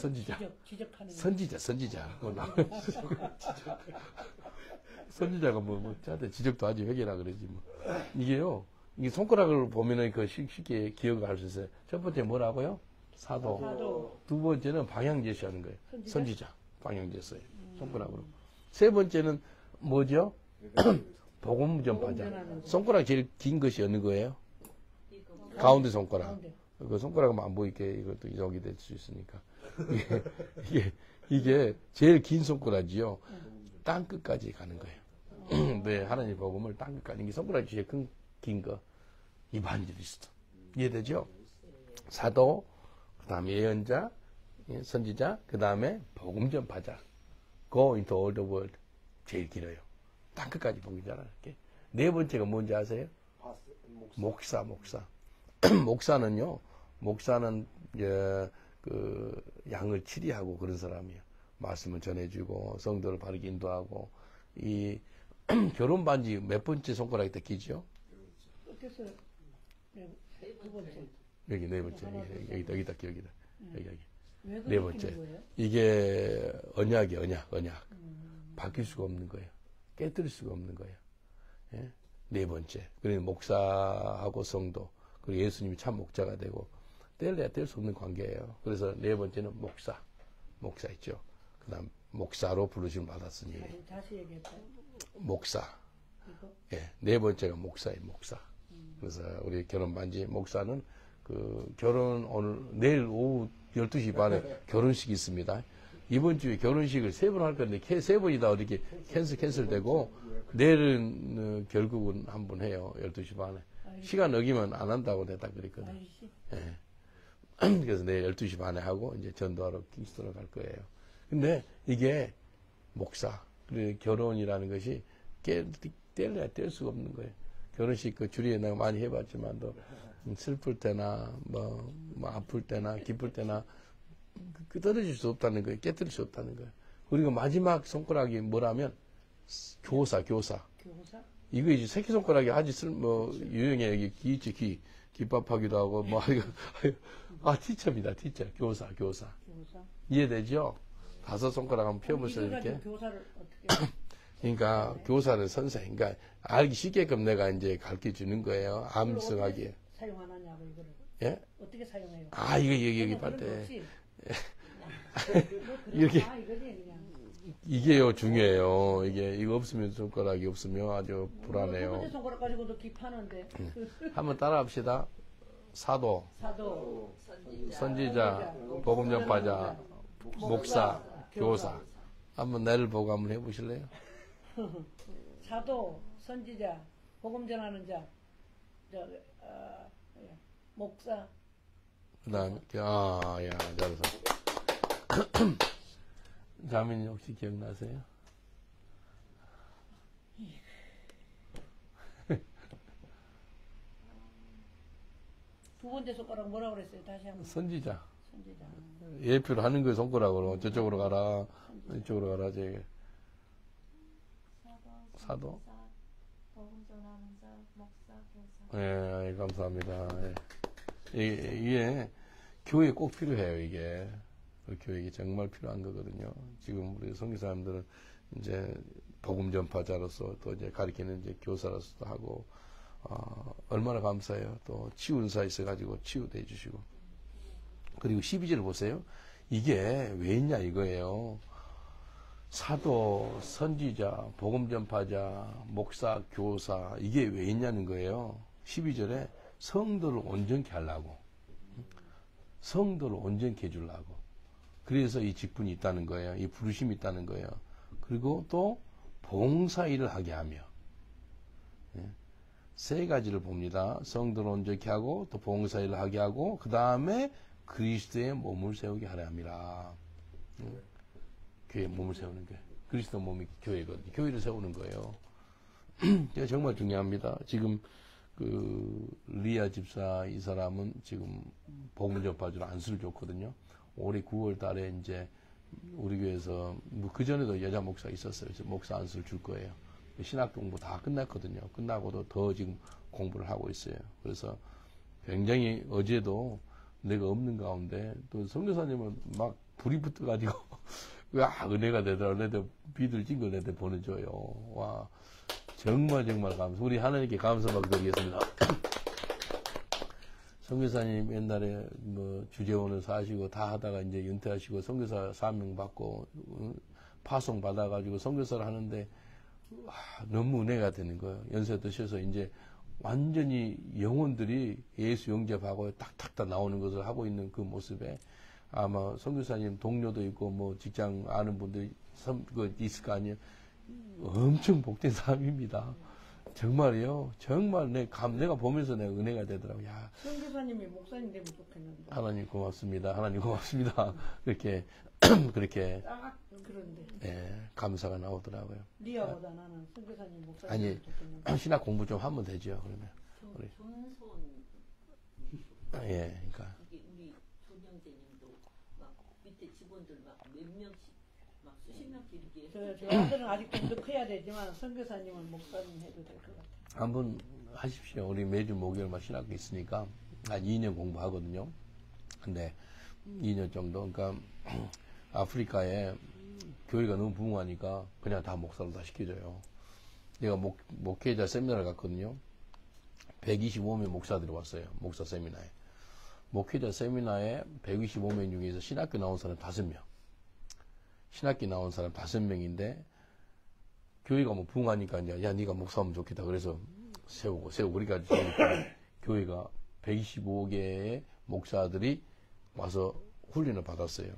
선지자가 저한테 지적도 하지, 회개라 그러지, 뭐. 이게요, 이게 손가락을 보면은 쉽게 기억을 할 수 있어요. 첫 번째 뭐라고요? 사도. 두 번째는 방향 제시하는 거예요. 선지자. 방향 제시해요. 손가락으로. 세 번째는 뭐죠? 복음 전파자. 손가락 제일 긴 것이 어느 거예요? 가운데 손가락. 그 손가락은 안 보이게 이것도 이동이 될 수 있으니까. 이게 제일 긴 손가락이요. 땅 끝까지 가는 거예요. 네, 하나님 복음을 땅 끝까지. 이게 손가락이 제일 긴 거. 이반젤리스트. 이해되죠? 사도, 그 다음에 예언자, 선지자, 그 다음에 복음 전파자. Go into all the world. 제일 길어요. 땅 끝까지 보기잖아요. 네 번째가 뭔지 아세요? 목사. 목사는 양을 치리하고 그런 사람이에요. 말씀을 전해주고 성도를 바르게 인도하고 이 결혼 반지 몇 번째 손가락에 딱 끼죠? 두 번째. 여기 네 번째. 여기다 여기. 왜 네 그렇게 번째. 끼는 거예요? 이게 언약. 바뀔 수가 없는 거예요. 깨뜨릴 수가 없는 거예요. 예? 네 번째. 그러니 목사하고 성도, 그리고 예수님이 참 목자가 되고, 뗄래야 뗄 수 없는 관계예요. 그래서 네 번째는 목사 있죠. 그 다음, 목사로 부르심 받았으니, 다시 얘기해봐요. 목사. 이거? 예, 네 번째가 목사예요, 목사. 그래서 우리 결혼 반지 목사는 내일 오후 12시 반에 결혼식이 있습니다. 이번 주에 결혼식을 3번 할 건데, 3번이다 이렇게 캔슬되고, 내일은 결국은 한 번 해요, 12시 반에. 시간 어기면 안 한다고 내가 그랬거든. 예. 그래서 내일 12시 반에 하고, 이제 전도하러 킹스턴을 갈 거예요. 근데 이게 목사, 그리고 결혼이라는 것이 뗄래야 뗄 수가 없는 거예요. 결혼식 그 주리에 내가 많이 해봤지만도 슬플 때나 뭐 아플 때나 기쁠 때나 떨어질 수 없다는 거예요. 깨뜨릴 수 없다는 거예요. 그리고 마지막 손가락이 뭐라면 교사. 교사? 이거 이제 새끼손가락이 아주 유형에 여기 귀 있지, 기밥하기도 하고 티처입니다. 티처. 교사. 이해되죠? 5손가락 한번 펴보세요, 이렇게. 교사를 어떻게 그러니까 교사는 선생, 그러니까 알기 쉽게끔 내가 이제 가르쳐 주는 거예요. 암송하게. 사용하느냐고 이거를. 예? 어떻게 사용해요? 여기 빨대. 이렇게. 이거지 그냥. 이게요, 중요해요. 이거 없으면 손가락이 없으면 아주 불안해요. 두 번째 손가락 가지고도 기파는데. 한번 따라 합시다. 사도, 선지자, 복음 전파자, 목사, 교사. 한번 나를 보고 한번 해보실래요? 사도, 선지자, 복음 전하는 자, 목사. 그 다음에, 잘해서. 자매님 혹시 기억나세요? 두 번째 손가락 뭐라고 그랬어요? 다시 한번. 선지자. 선지자. 예표를 하는 거예요, 손가락으로. 저쪽으로 가라. 이쪽으로 가라, 사도. 복음 전하는 자, 목사, 교사. 예, 감사합니다. 예. 이게 교회 꼭 필요해요, 이게. 교회 정말 필요한 거거든요. 지금 우리 선교사님들은 이제 복음 전파자로서 또 이제 가르치는 이제 교사로서도 하고, 얼마나 감사해요. 또 치유은사 있어가지고 치유도 해주시고. 그리고 12절을 보세요. 이게 왜 있냐 이거예요. 사도, 선지자, 복음 전파자, 목사, 교사, 이게 왜 있냐는 거예요. 12절에 성도를 온전케 하려고. 성도를 온전케 해주려고. 그래서 이 직분이 있다는 거예요. 이 부르심이 있다는 거예요. 그리고 또 봉사일을 하게 하며. 세 가지를 봅니다. 성도를 온전케 하고 또 봉사일을 하게 하고 그 다음에 그리스도의 몸을 세우게 하려 함이라. 교회의 몸을 세우는 게 그리스도 몸이 교회거든요. 교회를 세우는 거예요. 정말 중요합니다. 지금 리아 집사 이 사람은 지금 복음 전파주로 안수를 줬거든요. 올해 9월 달에 이제 우리 교회에서 그 전에도 여자 목사 있었어요. 그래서 목사 안수를 줄 거예요. 신학 공부 다 끝났거든요. 끝나고도 더 지금 공부를 하고 있어요. 그래서 굉장히 어제도 내가 없는 가운데 또 선교사님은 막 불이 붙어가지고 은혜가 되더라. 내들 비들 찐 걸 내들 보내줘요. 와 정말 감사. 우리 하나님께 감사박 드리겠습니다. 선교사님 옛날에 주재원을 사시고 다 하다가 이제 은퇴하시고 선교사 사명 받고 파송 받아가지고 선교사를 하는데 너무 은혜가 되는 거예요. 연세 드셔서 이제 완전히 영혼들이 예수 영접하고 딱딱 나오는 것을 하고 있는 그 모습에 아마 선교사님 동료도 있고 직장 아는 분들이 있을 거 아니에요. 엄청 복된 사람입니다. 정말이요. 정말 내가 보면서 내가 은혜가 되더라고요. 야. 선교사님이 목사님 되면 좋겠는데. 하나님 고맙습니다. 하나님 고맙습니다. 그렇게 딱 그런데. 예, 감사가 나오더라고요. 리아보다 나는 선교사님 목사님 아니 되면 좋겠는데. 신학 공부 좀 하면 되죠. 그러면 우리. 존손. 예, 그러니까. 우리 존영재님도 막 밑에 직원들 막 몇 명씩 막 수십 명씩 이렇게. 저 아들은 아직 좀 더 커야 되지만 선교사님은 목사님 해도 될 것 같아요. 한번 하십시오. 우리 매주 목요일 막 신학교 있으니까 한 2년 공부하거든요. 근데 2년 정도. 그러니까 아프리카에 교회가 너무 부흥하니까 그냥 다 목사로 다 시켜줘요. 내가 목회자 세미나를 갔거든요. 125명 목사들이 왔어요. 목사 세미나에. 목회자 세미나에 125명 중에서 신학교 나온 사람 5명. 신학교 나온 사람 5명인데, 교회가 뭐 부흥하니까 이제, 야, 네가 목사하면 좋겠다. 그래서 세우고. 그러니까 교회가 125개의 목사들이 와서 훈련을 받았어요.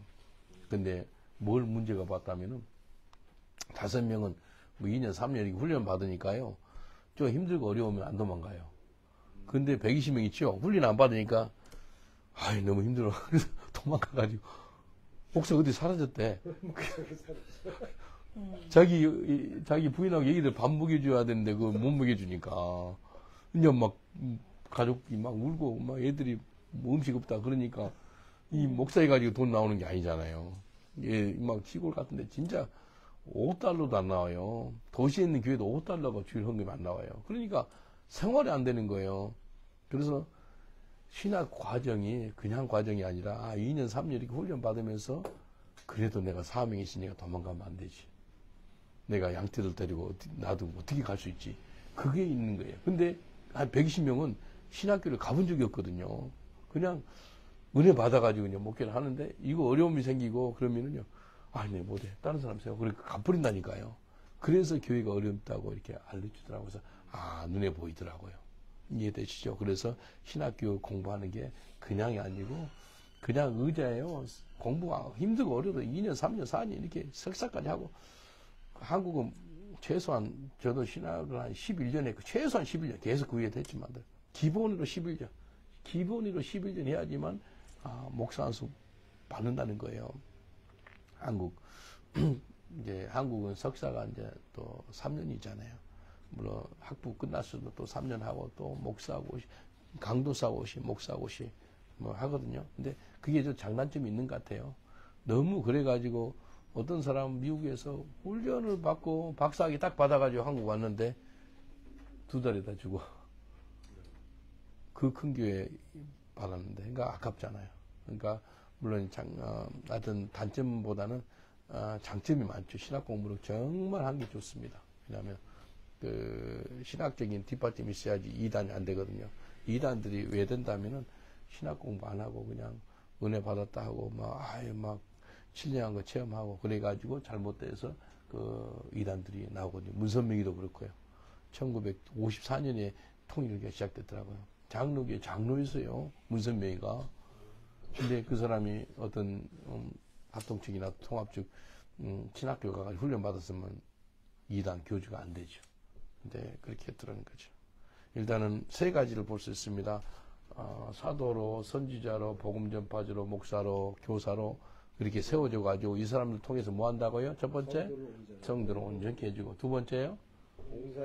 근데 뭘 문제가 봤다면은, 5명은 뭐 2년, 3년 이렇게 훈련 받으니까요. 좀 힘들고 어려우면 안 도망가요. 근데 120명 있죠? 훈련 안 받으니까, 아이, 너무 힘들어. 그래서 도망가가지고, 목사 어디 사라졌대. 자기 부인하고 얘기들 밥 먹여줘야 되는데, 그거 못 먹여주니까. 이제 막, 가족이 막 울고, 막 애들이 뭐 음식 없다. 그러니까, 이 목사 해가지고 돈 나오는 게 아니잖아요. 예, 막 시골 같은데 진짜 $5도 안 나와요. 도시에 있는 교회도 $5가 주일 헌금이 안 나와요. 그러니까 생활이 안 되는 거예요. 그래서 신학 과정이 그냥 과정이 아니라 2년, 3년 이렇게 훈련 받으면서 그래도 내가 사명이 있으니까 도망가면 안 되지. 내가 양떼들 데리고 나도 어떻게 갈 수 있지. 그게 있는 거예요. 근데 한 120명은 신학교를 가본 적이 없거든요. 그냥 은혜 받아가지고 그냥 목회를 하는데 이거 어려움이 생기고 그러면은요. 네, 못해. 다른 사람 세워. 그러니까 가버린다니까요. 그래서 교회가 어렵다고 이렇게 알려주더라고요. 그래서, 눈에 보이더라고요. 이해되시죠? 그래서 신학교 공부하는 게 그냥이 아니고, 그냥 의자예요. 공부가 힘들고 어려도 2년, 3년, 4년 이렇게 석사까지 하고, 한국은 최소한, 저도 신학을 한 11년 했고, 최소한 11년, 계속 그 위에 됐지만, 기본으로 11년. 기본으로 11년 해야지만, 목사 한수 받는다는 거예요. 이제 한국은 석사가 이제 또 3년이잖아요. 물론 학부 끝났어도 또 3년 하고 또 목사고, 강도사고시, 목사고시 뭐 하거든요. 근데 그게 좀 장단점이 있는 것 같아요. 너무 그래가지고 어떤 사람 미국에서 훈련을 받고 박사학위 딱 받아가지고 한국 왔는데 2달에다 주고 그 큰 교회 받았는데, 그러니까 아깝잖아요. 그러니까 물론 하여튼 단점보다는 장점이 많죠. 신학 공부를 정말 하는 게 좋습니다. 왜냐하면 그 신학적인 뒷받침이 있어야지 2단이 안 되거든요. 2단들이 왜 된다면은 신학 공부 안 하고 그냥 은혜 받았다 하고 막 신령한 거 체험하고 그래가지고 잘못돼서 그 2단들이 나오거든요. 문선명이도 그렇고요. 1954년에 통일교가 시작됐더라고요. 장로교에 장로였어요. 문선명이가. 근데 그 사람이 어떤 합동측이나 통합측 신학교 가서 훈련 받았으면 2단 교주가 안 되죠. 근데 그렇게 했더라는 거죠. 일단은 3가지를 볼 수 있습니다. 사도로, 선지자로, 복음 전파자로, 목사로, 교사로 그렇게 세워져 가지고 이 사람들 통해서 뭐 한다고요? 첫 번째, 성도를 온전케 해주고, 2번째요,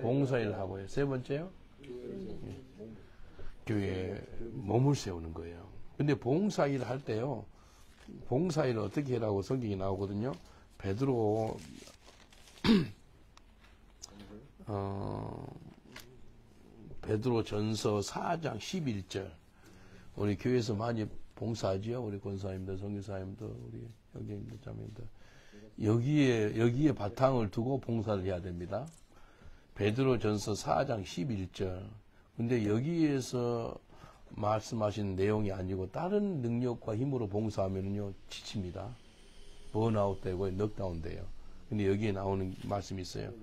봉사일 하고요. 3번째요, 교회에 몸을 세우는 거예요. 근데 봉사일 할 때요, 봉사일을 어떻게 하라고 성경이 나오거든요. 베드로 베드로 전서 4장 11절. 우리 교회에서 많이 봉사하지요. 우리 권사님들, 선교사님들, 우리 형제님들, 자매님들. 여기에 바탕을 두고 봉사를 해야 됩니다. 베드로 전서 4장 11절. 근데 여기에서 말씀하신 내용이 아니고 다른 능력과 힘으로 봉사하면요 지칩니다. 번아웃 되고 넉다운 돼요. 근데 여기에 나오는 말씀이 있어요.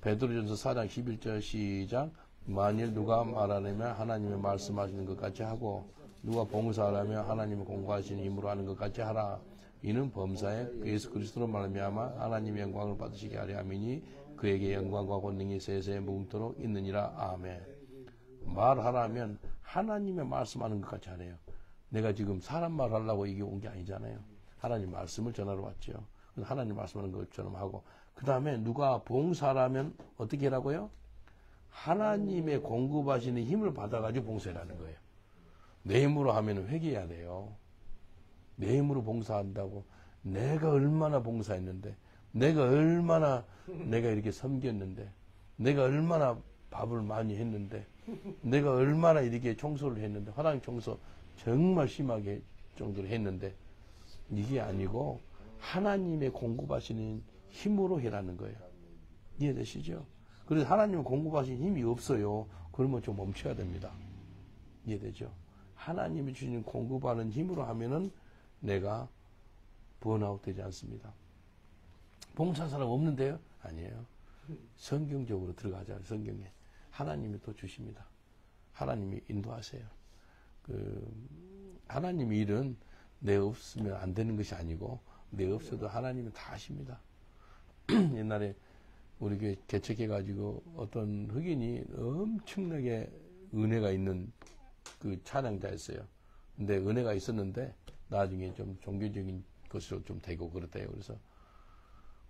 베드로전서 4장 11절 시작. 만일 누가 말하려면 하나님의 말씀하시는 것 같이 하고 누가 봉사하려면 하나님의 공부하시는 힘으로 하는 것 같이 하라. 이는 범사에 예수 그리스도로 말미암아 하나님의 영광을 받으시게 하려 함이니 그에게 영광과 권능이 세세에 무궁토록 있느니라. 아멘. 말하라면 하나님의 말씀하는 것 같이 하래요. 내가 지금 사람 말하려고 이게 온 게 아니잖아요. 하나님 말씀을 전하러 왔죠. 그래서 하나님 말씀하는 것처럼 하고, 그 다음에 누가 봉사라면 어떻게 하라고요? 하나님의 공급하시는 힘을 받아가지고 봉사하라는 거예요. 내 힘으로 하면 회개해야 돼요. 내 힘으로 봉사한다고 내가 얼마나 봉사했는데, 내가 얼마나 내가 이렇게 섬겼는데, 내가 얼마나 밥을 많이 했는데, 내가 얼마나 이렇게 청소를 했는데, 화장 청소 정말 심하게 정도로 했는데, 이게 아니고 하나님의 공급하시는 힘으로 해라는 거예요. 이해되시죠? 그래서 하나님의 공급하시는 힘이 없어요. 그러면 좀 멈춰야 됩니다. 이해되죠? 하나님이 주시는 공급하는 힘으로 하면은 내가 번아웃 되지 않습니다. 봉사 사람 없는데요? 아니에요. 성경적으로 들어가자. 성경에 하나님이 또 주십니다. 하나님이 인도하세요. 하나님의 일은 내 없으면 안 되는 것이 아니고 내 없어도 하나님은 다 하십니다. 옛날에 우리 교회 개척해가지고 어떤 흑인이 엄청나게 은혜가 있는 그 찬양자였어요. 근데 은혜가 있었는데 나중에 좀 종교적인 것으로 좀 되고 그랬대요. 그래서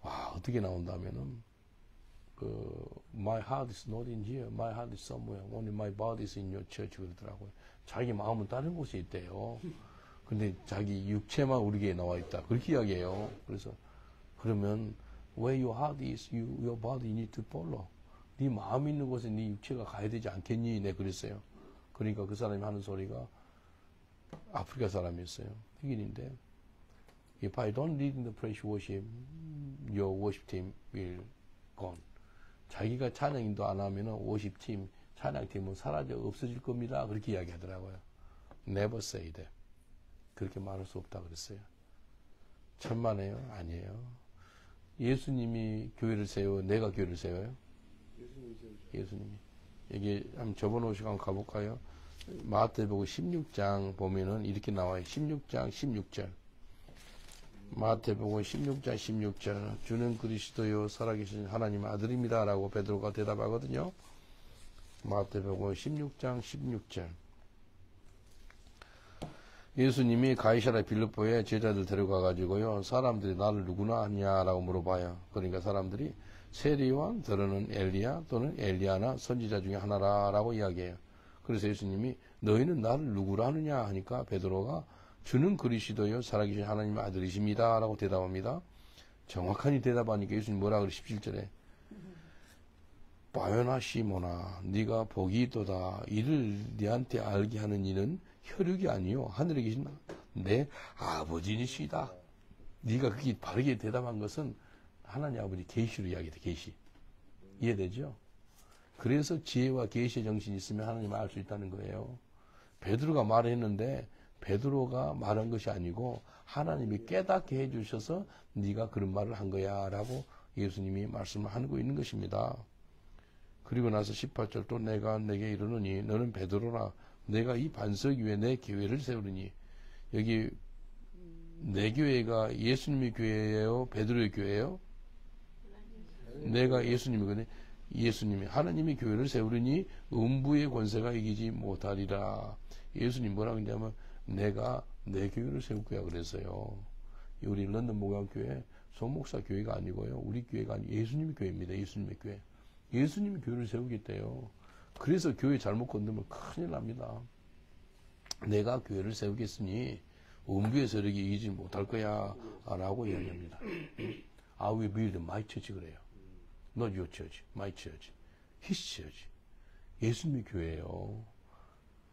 와 어떻게 나온다면은 My heart is not in here. My heart is somewhere. Only my body is in your church 그러더라고요. 자기 마음은 다른 곳에 있대요. 근데 자기 육체만 우리 교회에 나와 있다. 그렇게 이야기해요. 그래서 그러면 where your heart is, your body need to follow. 네 마음 있는 곳에 네 육체가 가야 되지 않겠니? 네 그랬어요. 그러니까 그 사람이 하는 소리가 아프리카 사람이었어요. 흑인인데 If I don't lead in the praise worship, your worship team will gone. 자기가 찬양 인도 안 하면은 50팀 찬양팀은 사라져 없어질 겁니다. 그렇게 이야기하더라고요. Never say that. 그렇게 말할 수 없다 그랬어요. 천만에요? 아니에요. 예수님이 교회를 세워 내가 교회를 세워요? 예수님이. 여기 한번 접어놓으시고 한번 가볼까요? 마태복음 16장 보면은 이렇게 나와요. 16장 16절. 마태복음 16장 16절. 주는 그리스도요 살아계신 하나님 아들입니다. 라고 베드로가 대답하거든요. 마태복음 16장 16절. 예수님이 가이사랴 빌립보에 제자들 데려가가지고요. 사람들이 나를 누구나 하냐라고 물어봐요. 그러니까 사람들이 세리요한 더러는 엘리야 또는 엘리야나 선지자 중에 하나라라고 이야기해요. 그래서 예수님이 너희는 나를 누구라 하느냐 하니까 베드로가 주는 그리스도요 살아계신 하나님의 아들이십니다 라고 대답합니다. 정확하니 대답하니까 예수님 뭐라 그래 17절에 바요나 시모나 네가 복이 있도다. 이를 네한테 알게 하는 이는 혈육이 아니요 하늘에 계신 내 아버지니시다. 네가 그렇게 바르게 대답한 것은 하나님 아버지 계시로 이야기돼. 계시. 이해되죠? 그래서 지혜와 계시의 정신이 있으면 하나님을 알 수 있다는 거예요. 베드로가 말했는데 베드로가 말한 것이 아니고 하나님이 깨닫게 해주셔서 네가 그런 말을 한 거야 라고 예수님이 말씀을 하고 있는 것입니다. 그리고 나서 18절 또 내가 내게 이르노니 너는 베드로라. 내가 이 반석 위에 내 교회를 세우리니. 여기 내 교회가 예수님의 교회예요? 베드로의 교회예요? 내가 예수님이거든요. 예수님이 하나님의 교회를 세우리니 음부의 권세가 이기지 못하리라. 예수님 뭐라고 했냐면 내가 내 교회를 세울 거야 그랬어요. 우리 런던 목양교회 송목사 교회가 아니고요. 우리 교회가 아니고 예수님의 교회입니다. 예수님의 교회. 예수님이 교회를 세우겠대요. 그래서 교회 잘못 건드면 큰일 납니다. 내가 교회를 세우겠으니 음부의 세력이 이기지 못할 거야 라고 이야기합니다. I will build my church 그래요. Not your church, my church, his church. 예수님의 교회예요.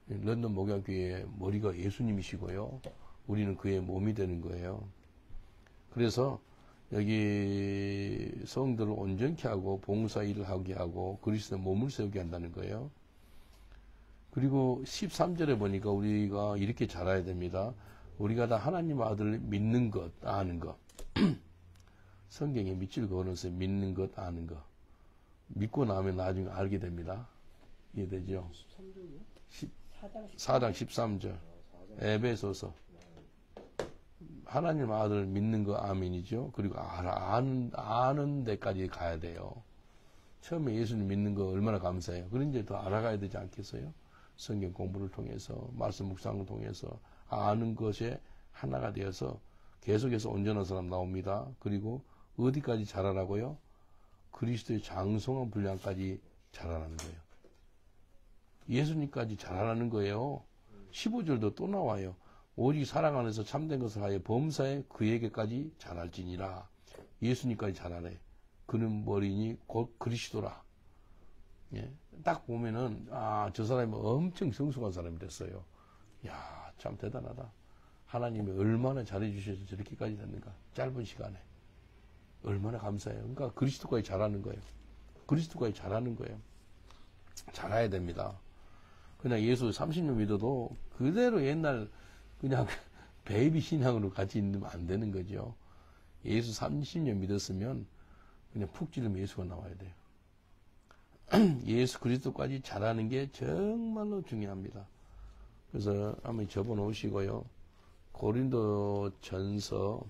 런던 목양교회의 머리가 예수님이시고요. 우리는 그의 몸이 되는 거예요. 그래서 여기 성도를 온전케 하고 봉사 일을 하게 하고 그리스도의 몸을 세우게 한다는 거예요. 그리고 13절에 보니까 우리가 이렇게 잘해야 됩니다. 우리가 다 하나님 아들을 믿는 것, 아는 것. 성경에 믿지를 거론해서 믿는 것, 아는 것. 믿고 나면 나중에 알게 됩니다. 이해되죠? 4장 13절. 에베소서. 하나님 아들을 믿는 거 아멘이죠. 그리고 아는 데까지 가야 돼요. 처음에 예수님 믿는 거 얼마나 감사해요. 그런 이제 더 알아가야 되지 않겠어요? 성경 공부를 통해서, 말씀 묵상을 통해서 아는 것에 하나가 되어서 계속해서 온전한 사람 나옵니다. 그리고 어디까지 자라라고요? 그리스도의 장성한 분량까지 자라라는 거예요. 예수님까지 자라라는 거예요. 15절도 또 나와요. 오직 사랑 안에서 참된 것을 하여 범사에 그에게까지 자랄지니라. 예수님까지 자라래. 그는 머리니 곧 그리스도라. 예. 딱 보면은 저 사람이 엄청 성숙한 사람이 됐어요. 야, 참 대단하다. 하나님이 얼마나 잘해주셔서 저렇게까지 됐는가. 짧은 시간에. 얼마나 감사해요. 그러니까 그리스도까지 잘하는 거예요. 그리스도까지 잘하는 거예요. 잘해야 됩니다. 그냥 예수 30년 믿어도 그대로 옛날 그냥 베이비 신앙으로 같이 있으면 안 되는 거죠. 예수 30년 믿었으면 그냥 푹 찌르면 예수가 나와야 돼요. 예수 그리스도까지 잘하는 게 정말로 중요합니다. 그래서 한번 접어 놓으시고요. 고린도전서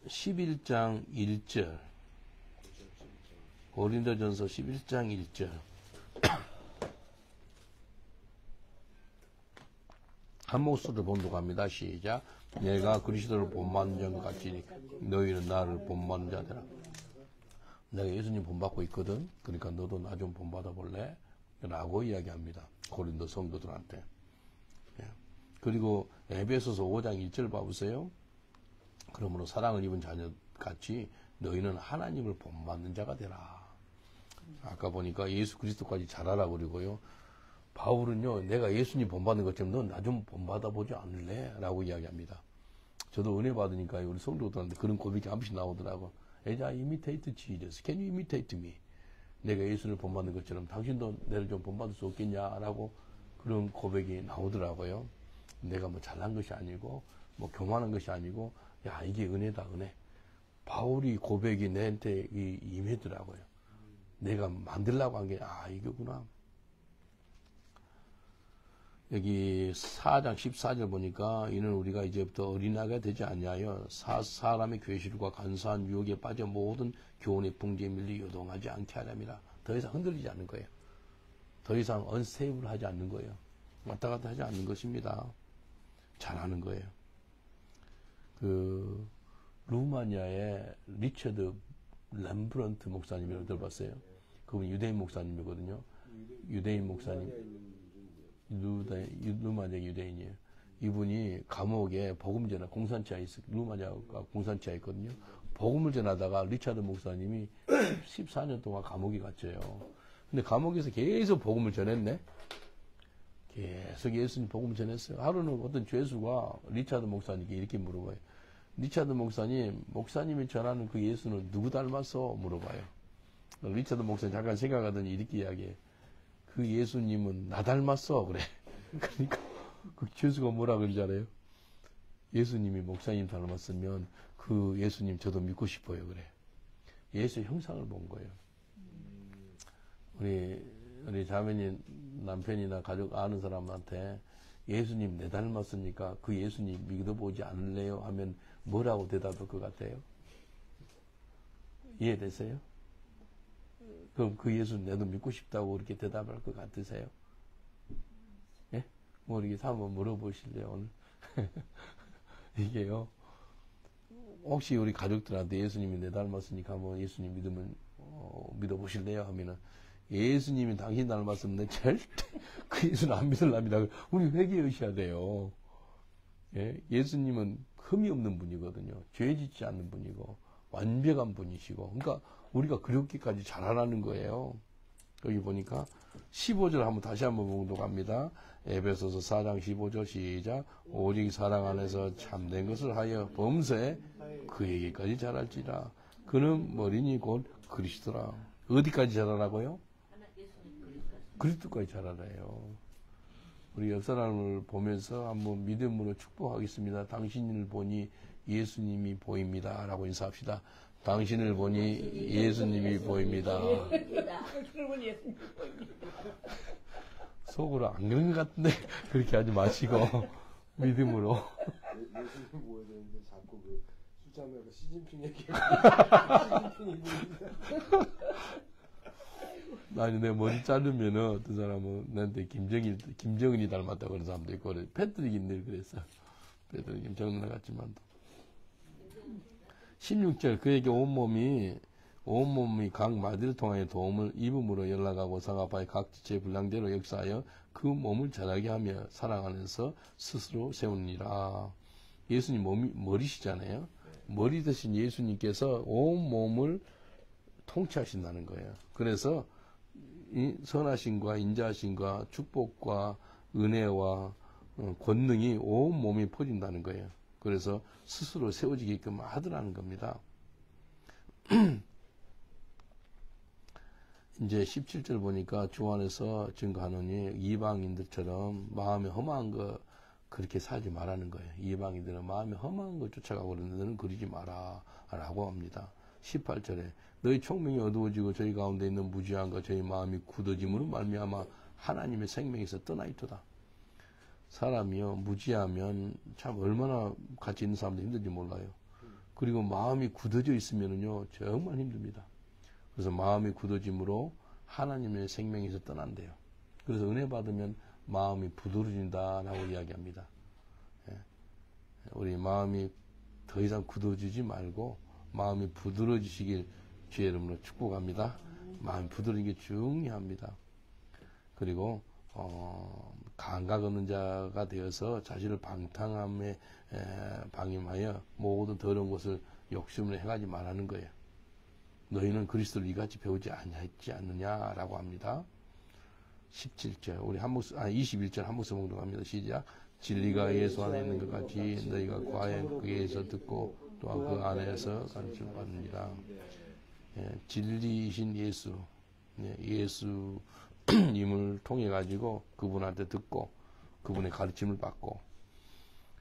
11장 1절. 고린도전서 11장 1절. 한 목소리로 본독합니다. 시작. 내가 그리스도를 본받는 자와 같이 너희는 나를 본받는 자들아. 내가 예수님 본받고 있거든. 그러니까 너도 나 좀 본받아 볼래? 라고 이야기합니다. 고린도 성도들한테. 그리고 에베소서 5장 1절 봐보세요. 그러므로 사랑을 입은 자녀같이 너희는 하나님을 본받는 자가 되라. 아까 보니까 예수 그리스도까지 잘하라 그러고요. 바울은요, 내가 예수님 본받는 것처럼 넌 나 좀 본받아 보지 않을래? 라고 이야기합니다. 저도 은혜 받으니까 우리 성도들한테 그런 고백이 한 번씩 나오더라고. As I imitate Jesus, can you imitate me? 내가 예수를 본받는 것처럼 당신도 내를 좀 본받을 수 없겠냐? 라고 그런 고백이 나오더라고요. 내가 뭐 잘난 것이 아니고, 뭐 교만한 것이 아니고, 야, 이게 은혜다, 은혜. 바울이 고백이 내한테 임하더라고요. 내가 만들려고 한 게, 이거구나. 여기 4장 14절 보니까 이는 우리가 이제부터 어린아이가 되지 아니하여 사람의 괴실과 간사한 유혹에 빠져 모든 교훈의 풍지에 밀리 요동하지 않게 하렵니다. 더 이상 흔들리지 않는 거예요. 더 이상 언스테이블 하지 않는 거예요. 왔다 갔다 하지 않는 것입니다. 잘하는 거예요. 그 루마니아의 리처드 렘브런트 목사님이라고 들어봤어요. 그분 유대인 목사님이거든요. 유대인 목사님. 루마니아 유대인이에요. 이분이 감옥에 복음 전하 공산치하에 있어. 루마니아가 공산치하에 있거든요. 복음을 전하다가 리차드 목사님이 14년 동안 감옥에 갇혀요. 근데 감옥에서 계속 복음을 전했네. 계속 예수님 복음을 전했어요. 하루는 어떤 죄수가 리차드 목사님께 이렇게 물어봐요. 리차드 목사님이 전하는 그 예수는 누구 닮았어? 물어봐요. 리차드 목사님 잠깐 생각하더니 이렇게 이야기해. 그 예수님은 나 닮았어. 그래. 그러니까 그 죄수가 뭐라 그러잖아요. 예수님이 목사님 닮았으면 그 예수님 저도 믿고 싶어요. 그래. 예수의 형상을 본 거예요. 우리 자매님 남편이나 가족 아는 사람한테 예수님 내 닮았으니까 그 예수님 믿어보지 않을래요? 하면 뭐라고 대답할 것 같아요? 이해되세요? 그럼 그 예수 내도 믿고 싶다고 그렇게 대답할 것 같으세요? 예? 뭐 이렇게 한번 물어보실래요, 오늘? 이게요, 혹시 우리 가족들한테 예수님이 내 닮았으니까 한번 예수님 믿어보실래요? 하면은, 예수님이 당신 닮았으면 내 절대 그 예수는 안 믿으랍니다. 우리 회개하셔야 돼요. 예? 예수님은 흠이 없는 분이거든요. 죄 짓지 않는 분이고, 완벽한 분이시고, 그러니까 우리가 그렇게까지 잘하라는 거예요. 여기 보니까 15절 한번 다시 한번 봉독합니다. 에베소서 4장 15절 시작. 오직 사랑 안에서 참된 것을 하여 범사에 그에게까지 잘할지라. 그는 머리니 곧 그리스도라. 어디까지 잘하라고요? 그리스도까지 잘하래요. 우리 옆 사람을 보면서 한번 믿음으로 축복하겠습니다. 당신을 보니 예수님이 보입니다. 라고 인사합시다. 당신을 보니 예수님이 보입니다. 속으로 안 그런 것 같은데 그렇게 하지 마시고 믿음으로. 예수님 보여야 되는데 자꾸 그 숫자매가 시진핑 얘기해. 시진핑이 보입니다. 아니, 내 머리 자르면은 어떤 사람은 나한테 김정은이 닮았다고 그런 사람도 있고, 패트릭이 늘 그랬어. 패트릭이 정나 같지만도. 16절, 그에게 온몸이 각 마디를 통하여 도움을 입음으로 연락하고 상하파의 각 지체의 분량대로 역사하여 그 몸을 자라게 하며 사랑 안에서 스스로 세우니라. 예수님 머리시잖아요. 머리 대신 예수님께서 온 몸을 통치하신다는 거예요. 그래서 이 선하심과 인자심과 축복과 은혜와 권능이 온 몸이 퍼진다는 거예요. 그래서 스스로 세워지게끔 하더라는 겁니다. 이제 17절 보니까 주 안에서 증거하노니 이방인들처럼 마음에 험한 거 그렇게 살지 말라는 거예요. 이방인들은 마음에 험한 거 쫓아가고 그러는데 너는 그러지 마라 라고 합니다. 18절에 너희 총명이 어두워지고 저희 가운데 있는 무지함과 저희 마음이 굳어짐으로 말미암아 하나님의 생명에서 떠나있도다. 사람이요 무지하면 참 얼마나 같이 있는 사람도 힘든지 몰라요. 그리고 마음이 굳어져 있으면은요 정말 힘듭니다. 그래서 마음이 굳어짐으로 하나님의 생명에서 떠난대요. 그래서 은혜 받으면 마음이 부드러진다라고 이야기합니다. 예. 우리 마음이 더 이상 굳어지지 말고 마음이 부드러지시길 주의 이름으로 축복합니다. 마음이 부드러운 게 중요합니다. 그리고 감각 없는 자가 되어서 자신을 방탕함에 방임하여 모든 더러운 것을 욕심을 행하지 말라는 거예요. 너희는 그리스도를 이같이 배우지 아니하지 않느냐라고 합니다. 17절 우리 21절 한 목소리 봉독합니다. 시작. 진리가 예수 안에 있는 것 같이 너희가 과연 그에서 듣고 또한 그 안에서 가르침을 받느니라. 예, 진리이신 예수, 예수님을 통해 가지고 그분한테 듣고 그분의 가르침을 받고,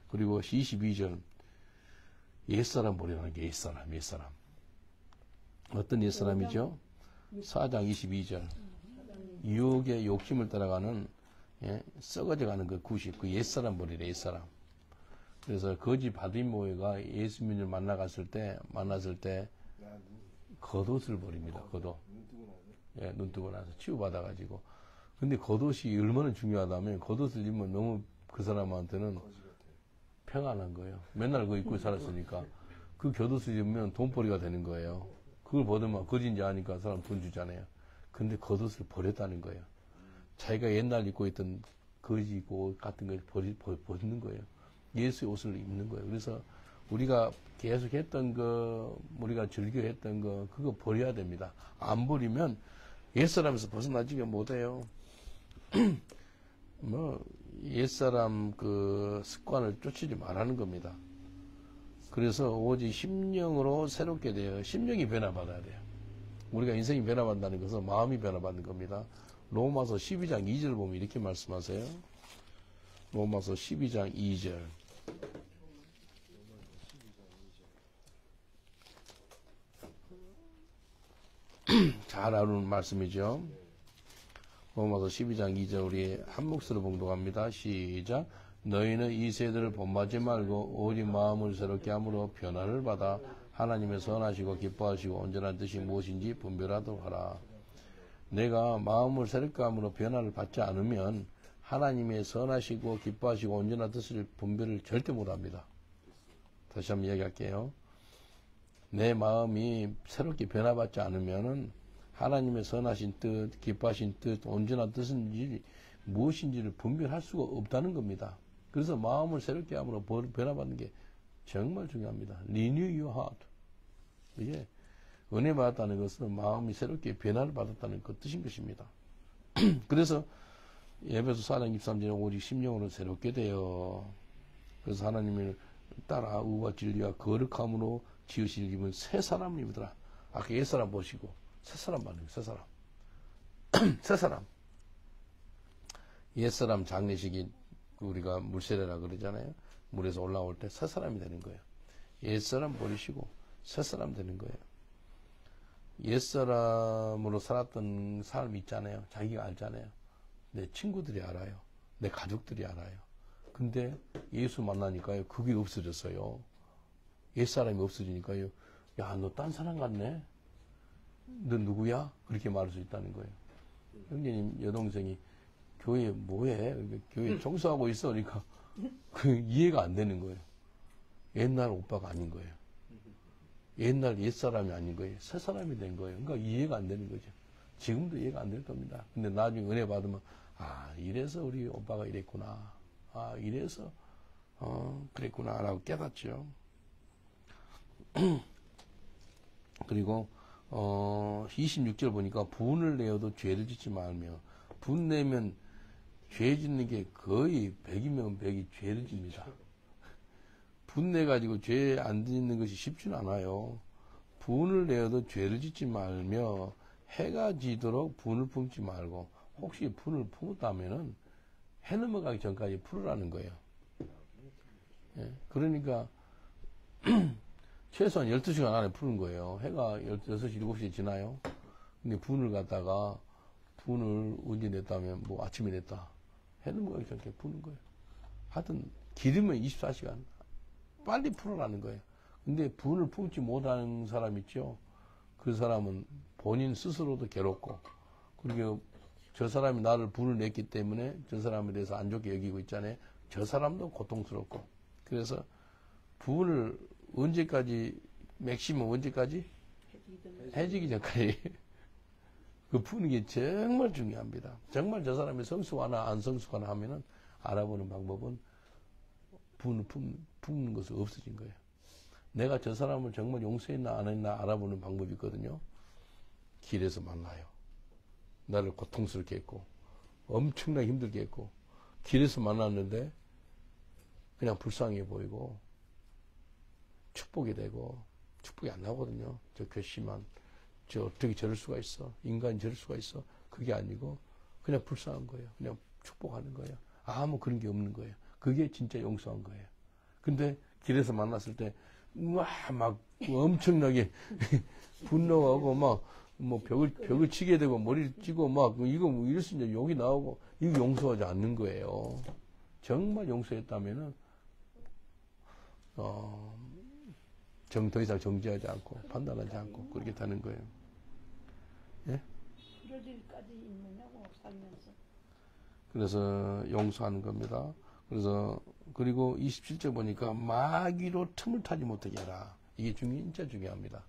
그리고 22절 옛사람 버리라는 게 옛사람. 어떤 옛사람이죠? 4장 22절 유혹의 욕심을 따라가는 썩어져가는 그 구식, 그 옛사람 버리래. 옛사람. 그래서 거짓 바디모이가 예수 믿음을 만났을 때 겉옷을 버립니다. 겉옷. 눈 뜨고 나서 치유받아가지고. 근데 겉옷이 얼마나 중요하다면 겉옷을 입으면 너무 그 사람한테는 평안한 거예요. 맨날 그거 입고 살았으니까. 그 겉옷을 입으면 돈벌이가 되는 거예요. 그걸 벗으면 거짓인지 아니까 사람 돈 주잖아요. 근데 겉옷을 버렸다는 거예요. 자기가 옛날 입고 있던 거짓 옷 같은 걸 벗는 거예요. 예수의 옷을 입는 거예요. 그래서 우리가 계속 했던 거, 우리가 즐겨 했던 거, 그거 버려야 됩니다. 안 버리면 옛사람에서 벗어나지가 못해요. 옛사람 그 습관을 쫓지 말라는 겁니다. 그래서 오직 심령으로 새롭게 돼요. 심령이 변화받아야 돼요. 우리가 인생이 변화받는다는 것은 마음이 변화받는 겁니다. 로마서 12장 2절 보면 이렇게 말씀하세요. 로마서 12장 2절. 잘 아는 말씀이죠. 로마서 12장 2절 우리 한 목소리로 봉독합니다. 시작. 너희는 이 세대를 본받지 말고 오직 마음을 새롭게 함으로 변화를 받아 하나님의 선하시고 기뻐하시고 온전한 뜻이 무엇인지 분별하도록 하라. 내가 마음을 새롭게 함으로 변화를 받지 않으면 하나님의 선하시고 기뻐하시고 온전한 뜻을 분별을 절대 못합니다. 다시 한번 이야기할게요. 내 마음이 새롭게 변화받지 않으면 하나님의 선하신 뜻, 기뻐하신 뜻, 온전한 뜻인지 무엇인지를 분별할 수가 없다는 겁니다. 그래서 마음을 새롭게 함으로 변화받는 게 정말 중요합니다. Renew your heart. 이게 은혜 받았다는 것은 마음이 새롭게 변화를 받았다는 그 뜻인 것입니다. 그래서 에베소 4장 23절에 오직 심령으로 새롭게 되어 그래서 하나님을 따라 의와 진리와 거룩함으로 지으실 입은 새 사람입니다. 아까 옛사람 보시고 새 사람 받는 새 사람. 새 사람. 옛사람 장례식이 우리가 물세례라 그러잖아요. 물에서 올라올 때 새 사람이 되는 거예요. 옛사람 버리시고 새 사람 되는 거예요. 옛사람으로 살았던 삶이 있잖아요. 자기가 알잖아요. 내 친구들이 알아요. 내 가족들이 알아요. 근데 예수 만나니까요. 그게 없어졌어요. 옛사람이 없어지니까요. 야, 너 딴 사람 같네? 너 누구야? 그렇게 말할 수 있다는 거예요. 형제님 여동생이 교회 뭐해? 교회 청소하고 있어. 그러니까 그 이해가 안 되는 거예요. 옛날 오빠가 아닌 거예요. 옛날 옛사람이 아닌 거예요. 새 사람이 된 거예요. 그러니까 이해가 안 되는 거죠. 지금도 이해가 안 될 겁니다. 근데 나중에 은혜 받으면 이래서 우리 오빠가 이랬구나. 이래서 그랬구나 라고 깨닫죠. 그리고 26절 보니까 분을 내어도 죄를 짓지 말며, 분 내면 죄 짓는 게 거의 100이면 100이 죄를 집니다. 분 내가지고 죄 안 짓는 것이 쉽지는 않아요. 분을 내어도 죄를 짓지 말며, 해가 지도록 분을 품지 말고, 혹시 분을 품었다면은 해 넘어가기 전까지 풀으라는 거예요. 예, 그러니까 최소한 12시간 안에 푸는 거예요. 해가 6시, 7시에 지나요. 근데 분을 갖다가 분을 언제 냈다면 뭐 아침에 냈다. 해 넘어가기 전에 푸는 거예요. 하여튼 길으면 24시간 빨리 풀어라는 거예요. 근데 분을 품지 못하는 사람 있죠. 그 사람은 본인 스스로도 괴롭고, 그리고 저 사람이 나를 분을 냈기 때문에 저 사람에 대해서 안 좋게 여기고 있잖아요. 저 사람도 고통스럽고. 그래서 분을 언제까지, 맥시멈 언제까지? 해지기 전까지. 그 푸는 게 정말 중요합니다. 정말 저 사람이 성숙하나 안 성숙하나 하면은 알아보는 방법은 분을 품는 것은 없어진 거예요. 내가 저 사람을 정말 용서했나 안 했나 알아보는 방법이 있거든요. 길에서 만나요. 나를 고통스럽게 했고, 엄청나게 힘들게 했고, 길에서 만났는데 그냥 불쌍해 보이고, 축복이 되고, 축복이 안 나거든요. 저 괘씸한, 저 어떻게 저럴 수가 있어? 인간이 저럴 수가 있어? 그게 아니고, 그냥 불쌍한 거예요. 그냥 축복하는 거예요. 아무 그런 게 없는 거예요. 그게 진짜 용서한 거예요. 근데 길에서 만났을 때, 막 엄청나게 분노하고 뭐 벽을 치게 되고 머리를 찌고 이거 뭐 이럴 수 있냐 욕이 나오고, 이거 용서하지 않는 거예요. 정말 용서했다면은 더 이상 정지하지 않고 판단하지 않고 그렇게 되는 거예요. 예? 그럴 일까지 있느냐고 살면서. 그래서 용서하는 겁니다. 그리고 27절 보니까 마귀로 틈을 타지 못하게 해라. 이게 진짜 중요합니다.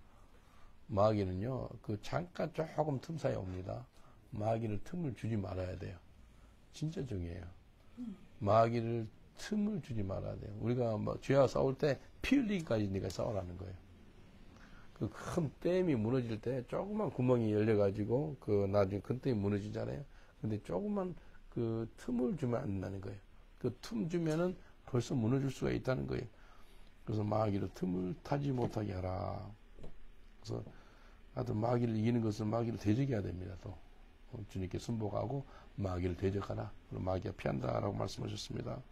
마귀는요, 잠깐 조금 틈 사이에 옵니다. 마귀를 틈을 주지 말아야 돼요. 진짜 중요해요. 마귀를 틈을 주지 말아야 돼요. 우리가 죄와 싸울 때 피 흘리기까지 네가 싸우라는 거예요. 그 큰 댐이 무너질 때 조그만 구멍이 열려가지고 나중에 큰 댐이 무너지잖아요. 근데 조그만 그 틈을 주면 안 된다는 거예요. 그 틈 주면은 벌써 무너질 수가 있다는 거예요. 그래서 마귀로 틈을 타지 못하게 하라. 그래서 하여튼 마귀를 이기는 것은 마귀를 대적해야 됩니다. 또 주님께 순복하고 마귀를 대적하라. 그럼 마귀가 피한다라고 말씀하셨습니다.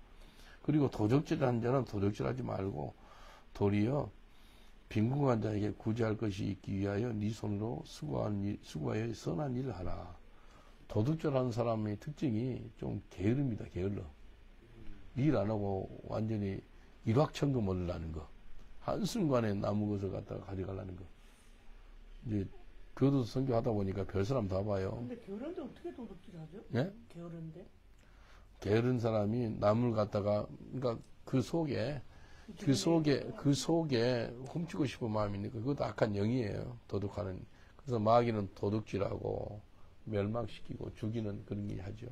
그리고 도적질하는 자는 도적질하지 말고 도리어 빈궁한 자에게 구제할 것이 있기 위하여 네 손으로 수고하여 선한 일을 하라. 도둑질하는 사람의 특징이 좀 게으릅니다. 게을러. 일 안 하고 완전히 일확천금 얻으려는 거. 한순간에 남은 것을 갖다가 가져가려는 거. 이제 교도소 선교하다 보니까 별 사람 다 봐요. 근데 게으른데 어떻게 도둑질하죠? 예? 게으른데? 게으른 사람이 남을 갖다가, 그러니까 그 속에 훔치고 싶은 마음이 있는 거. 그것도 악한 영이에요. 도둑하는. 그래서 마귀는 도둑질하고 멸망시키고 죽이는 그런 게 하죠.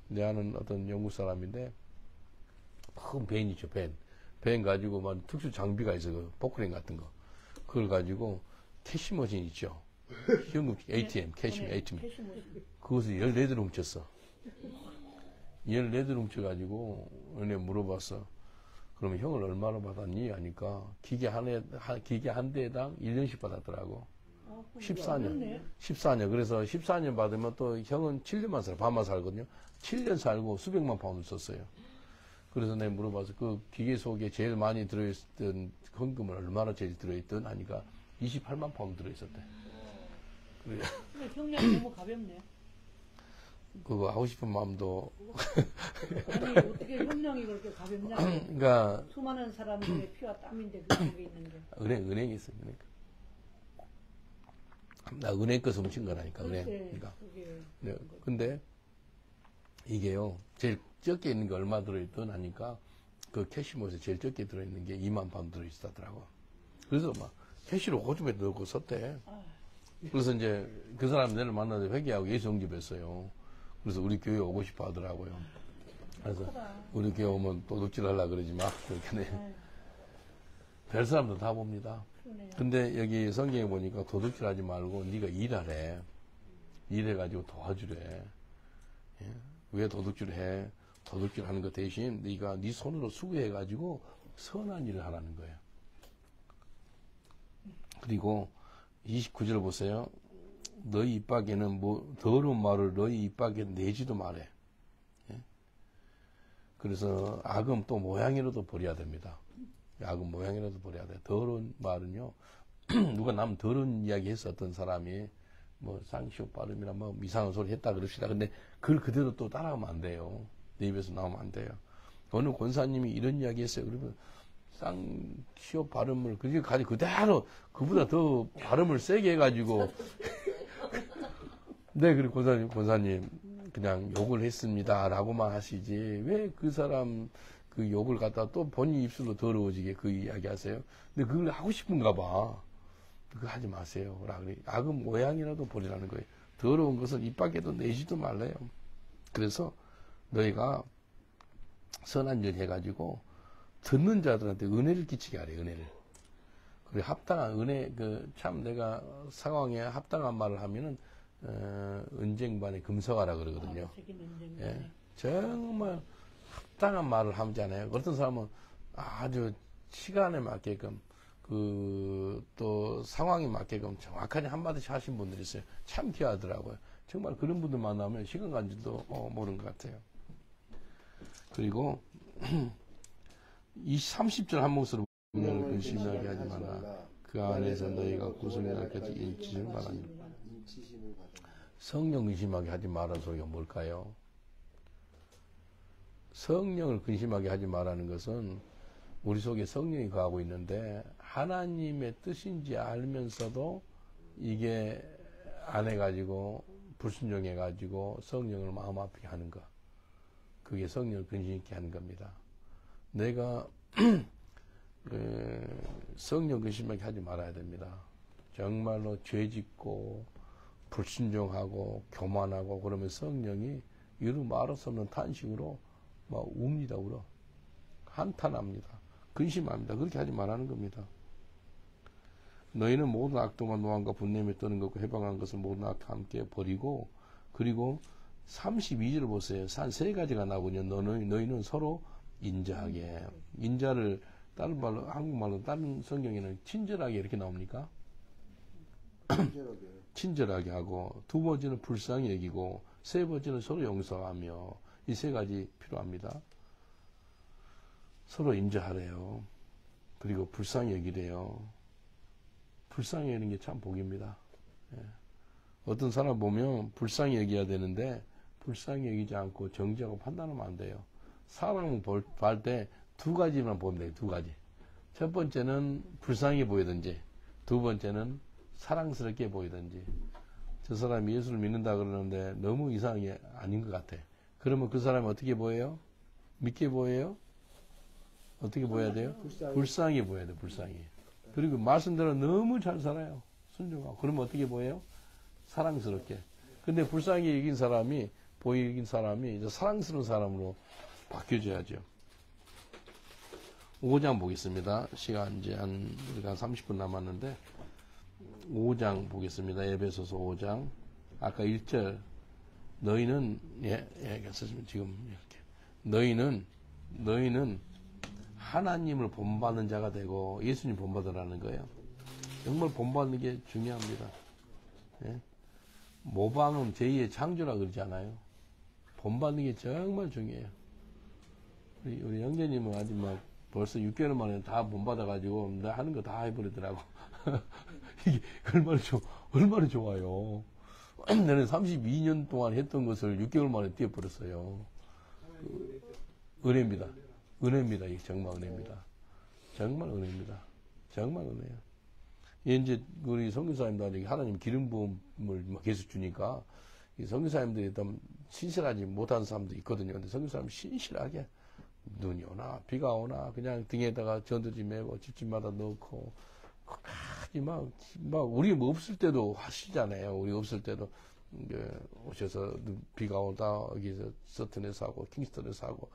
내 아는 어떤 영국 사람인데, 큰 밴이죠, 밴. 밴 가지고 막 특수 장비가 있어, 포크레인 같은 거. 그걸 가지고 캐시머신 있죠. 현금 ATM, ATM. 그것을 14대를 훔쳤어. 14대를 훔쳐가지고, 은혜 물어봤어. 그러면 형을 얼마나 받았니? 하니까, 기계 한 대당 1년씩 받았더라고. 14년. 14년. 그래서 14년 받으면 또 형은 7년만 반만 살거든요. 7년 살고 수백만 파운드 썼어요. 그래서 내가 물어봐서 그 기계 속에 제일 많이 들어있던 헌금은 얼마나 제일 들어있던? 하니까 28만 파운드 들어있었대. 근데 형량이 너무 가볍네. 그거 하고 싶은 마음도. 아니, 어떻게 형량이 그렇게 가볍냐? 그러니까. 수많은 사람들의 피와 땀인데 그게 있는데. 은행에 있어, 은행. 나 은행 거 훔친 거라니까, 은행. 그러니까. 네, 근데 이게요, 제일 적게 있는 게 얼마 들어있던 하니까 그 캐시모에서 제일 적게 들어있는 게 2만 파운드 들어있었더라고. 그래서 막 캐시로 호주머니에 넣고 썼대. 그래서 이제 그 사람 내를 만나서 회개하고 예수 영접했어요. 그래서 우리 교회 오고 싶어 하더라고요. 그래서 우리 교회 오면 도둑질 하려고 그러지 마. 그렇게 네. 별 사람도 다 봅니다. 그러네요. 근데 여기 성경에 보니까 도둑질하지 말고 네가 일하래. 일해가지고 도와주래. 예? 왜 도둑질해? 도둑질하는 것 대신 네가 네 손으로 수고해가지고 선한 일을 하라는 거예요. 그리고 29절 보세요. 너희 입 밖에는 뭐 더러운 말을 너희 입 밖에 내지도 말해. 예? 그래서 악은 또 모양이라도 버려야 됩니다. 악은 모양이라도 버려야 돼. 더러운 말은요. 누가 남 더러운 이야기 했어. 어떤 사람이 뭐 쌍시옷 발음이나 뭐 이상한 소리 했다 그럽시다. 근데 그걸 그대로 또 따라가면 안 돼요. 내 입에서 나오면 안 돼요. 어느 권사님이 이런 이야기 했어요. 그러면 쌍시옷 발음을 그게까지 그대로 그보다 더 발음을 세게 해가지고 네, 그리고 권사님 그냥 욕을 했습니다라고만 하시지 왜 그 사람 그 욕을 갖다 또 본인 입술로 더러워지게 그 이야기 하세요. 근데 그걸 하고 싶은가 봐. 그거 하지 마세요. 그래. 악은 모양이라도 버리라는 거예요. 더러운 것은 입 밖에도 내지도 말래요. 그래서 너희가 선한 일 해가지고 듣는 자들한테 은혜를 끼치게 하래. 은혜를. 그리고 합당한 은혜 참 내가 상황에 합당한 말을 하면은 은쟁반에 금서가라 그러거든요. 예, 정말 합당한 말을 하잖아요. 어떤 사람은 아주 시간에 맞게끔 또 상황에 맞게끔 정확하게 한마디씩 하신 분들이 있어요. 참 귀하더라고요. 정말 그런 분들 만나면 시간 간지도 모르는 것 같아요. 그리고 30절 한 목소리로 성령을 근심하게 하지 마라. 그 안에서 너희가 구성이 날까지 인치심을 바라니. 성령 근심하게 하지 말라는 소리가 뭘까요? 성령을 근심하게 하지 말라는 것은 우리 속에 성령이 거하고 있는데 하나님의 뜻인지 알면서도 이게 안 해가지고 불순종해가지고 성령을 마음 아프게 하는 것. 그게 성령을 근심 있게 하는 겁니다. 내가 성령 근심하게 하지 말아야 됩니다. 정말로 죄짓고 불순종하고 교만하고 그러면 성령이 이루 말할 수 없는 탄식으로 막 웁니다. 울어. 한탄합니다. 근심합니다. 그렇게 하지 말라는 겁니다. 너희는 모든 악도와 노함과 분냄에 떠는 것과 해방한 것을 모든 악 함께 버리고 그리고 32절을 보세요. 한 세 가지가 나오거든요. 너희는 서로 인자하게. 인자를 다른 말로 한국말로 다른 성경에는 친절하게 이렇게 나옵니까? 친절하게 하고 두 번째는 불쌍히 여기고 세 번째는 서로 용서하며 이 세 가지 필요합니다. 서로 인자하래요. 그리고 불쌍히 여기래요. 불쌍히 여기는 게 참 복입니다. 예. 어떤 사람 보면 불쌍히 여겨야 되는데 불쌍히 여기지 않고 정지하고 판단하면 안 돼요. 사람을 볼 때 두 가지만 보면 돼요. 두 가지. 첫 번째는 불쌍히 보이든지 두 번째는 사랑스럽게 보이든지 저 사람이 예수를 믿는다 그러는데 너무 이상하게 아닌 것 같아. 그러면 그 사람이 어떻게 보여요? 믿게 보여요? 어떻게 보여야 돼요? 불쌍히 보여야 돼요. 불쌍히. 그리고 말씀대로 너무 잘 살아요. 순종하고. 그러면 어떻게 보여요? 사랑스럽게. 근데 불쌍히 이긴 사람이 보이긴 사람이 이제 사랑스러운 사람으로 바뀌어져야죠. 5장 보겠습니다. 시간 이제 우리가 30분 남았는데 5장 보겠습니다. 에베소서 5장 아까 1절 너희는 지금 이렇게 너희는 하나님을 본받는 자가 되고 예수님 본받으라는 거예요. 정말 본받는 게 중요합니다. 예? 모방은 제2의 창조라 그러잖아요. 본받는 게 정말 중요해요. 우리 형제님은 아직 막 벌써 6개월 만에 다 본받아가지고 나 하는 거 다 해버리더라고. 이게 얼마나 좋아요. 나는 32년 동안 했던 것을 6개월 만에 뛰어버렸어요. 은혜입니다. 은혜입니다. 이게 정말 은혜입니다. 정말 은혜입니다. 정말 은혜예요. 이제 우리 선교사님들 하나님 기름 부음을 계속 주니까 이 선교사님들이 좀 신실하지 못한 사람도 있거든요. 근데 선교사님 신실하게 눈이 오나 비가 오나 그냥 등에다가 전도지 메고 집집마다 넣고 막 우리 뭐 없을 때도 하시잖아요. 우리 없을 때도 오셔서 비가 오다 여기서 서튼에서 하고 킹스턴에서 하고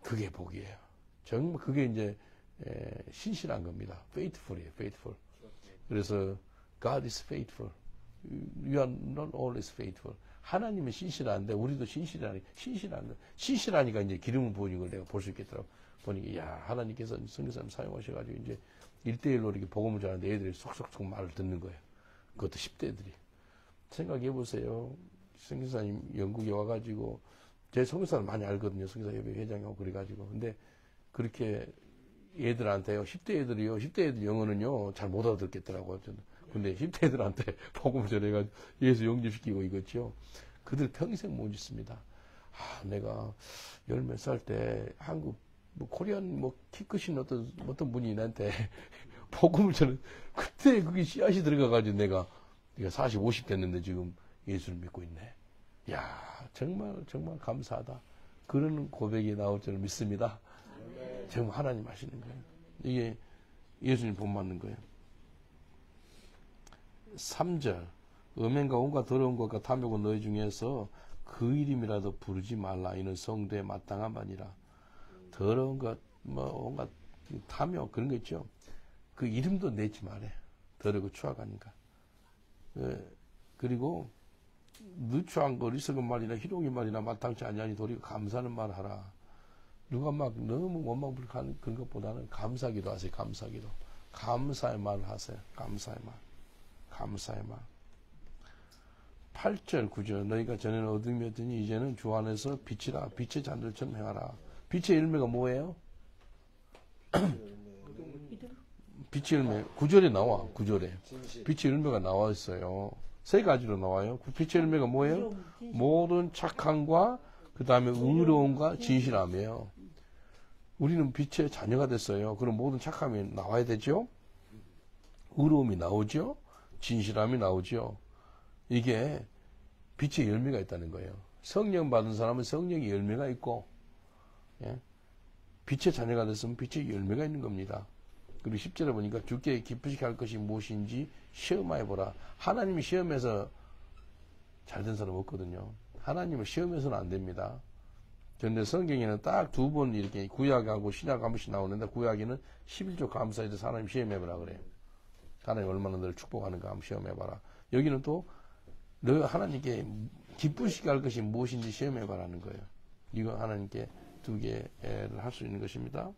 그게 복이에요. 정말 그게 이제 신실한 겁니다. faithful이에요, faithful. 그래서 God is faithful. You are not always faithful. 하나님은 신실한데 우리도 신실하니까 이제 기름을 부어진 걸 내가 볼 수 있겠더라고. 보니까 야 하나님께서 선교사님 사용하셔가지고 이제 1대1로 이렇게 복음을 전하는데 애들이 속속속 말을 듣는 거예요. 그것도 10대들이. 생각해 보세요. 선교사님 영국에 와가지고 제 선교사를 많이 알거든요. 선교사협회 회장하고 그래가지고. 근데 그렇게 애들한테요. 10대 애들이요. 10대 애들 영어는요. 잘 못 알아듣겠더라고요. 근데 10대 애들한테 복음을 전해가지고 예수 영접시키고 이거죠. 그들 평생 못 잊습니다. 내가 10몇 살 때 한국 코리안 키 크신 어떤 분이 나한테 복음을 전해 그때 그게 씨앗이 들어가가지고 내가 40, 50 됐는데 지금 예수를 믿고 있네. 야 정말 감사하다. 그런 고백이 나올 줄 믿습니다. 정말 하나님 하시는 거예요. 이게 예수님 본받는 거예요. 3절 음행과 온갖 더러운 것과 탐욕은 너희 중에서 그 이름이라도 부르지 말라. 이는 성도에 마땅한 바니라. 더러운 것, 온갖 탐욕 그런 거 있죠. 그 이름도 내지 말해. 더러고 추악하니까. 그리고 누추한 거, 어리석은 말이나 희롱의 말이나 마땅치 아니하니 도리어 감사하는 말 하라. 누가 막 너무 원망불쾌한 그런 것보다는 감사기도 하세요. 감사기도. 감사의 말을 하세요. 감사의 말. 8절 9절 너희가 전에는 어둠이었더니 이제는 주 안에서 빛이라. 빛의 잔들처럼 행하라. 빛의 열매가 뭐예요? 빛의 열매 9절에 나와. 9절에 빛의 열매가 나와 있어요. 세 가지로 나와요. 빛의 열매가 뭐예요? 모든 착함과 그 다음에 의로움과 진실함이에요. 우리는 빛의 자녀가 됐어요. 그럼 모든 착함이 나와야 되죠? 의로움이 나오죠? 진실함이 나오죠? 이게 빛의 열매가 있다는 거예요. 성령 받은 사람은 성령의 열매가 있고, 예? 빛의 자녀가 됐으면 빛의 열매가 있는 겁니다. 그리고 10절에 보니까 주께 기쁘시게 할 것이 무엇인지 시험하여 보라. 하나님이 시험해서 잘된 사람 없거든요. 하나님을 시험해서는 안 됩니다. 그런데 성경에는 딱 2번 이렇게 구약하고 신약 한 번씩 나오는데 구약에는 11조 감사에 대해서 하나님 시험해보라 그래요. 하나님 얼마나 너를 축복하는가 한번 시험해봐라. 여기는 또 너 하나님께 기쁘시게 할 것이 무엇인지 시험해봐라는 거예요. 이거 하나님께 2개를 할 수 있는 것입니다.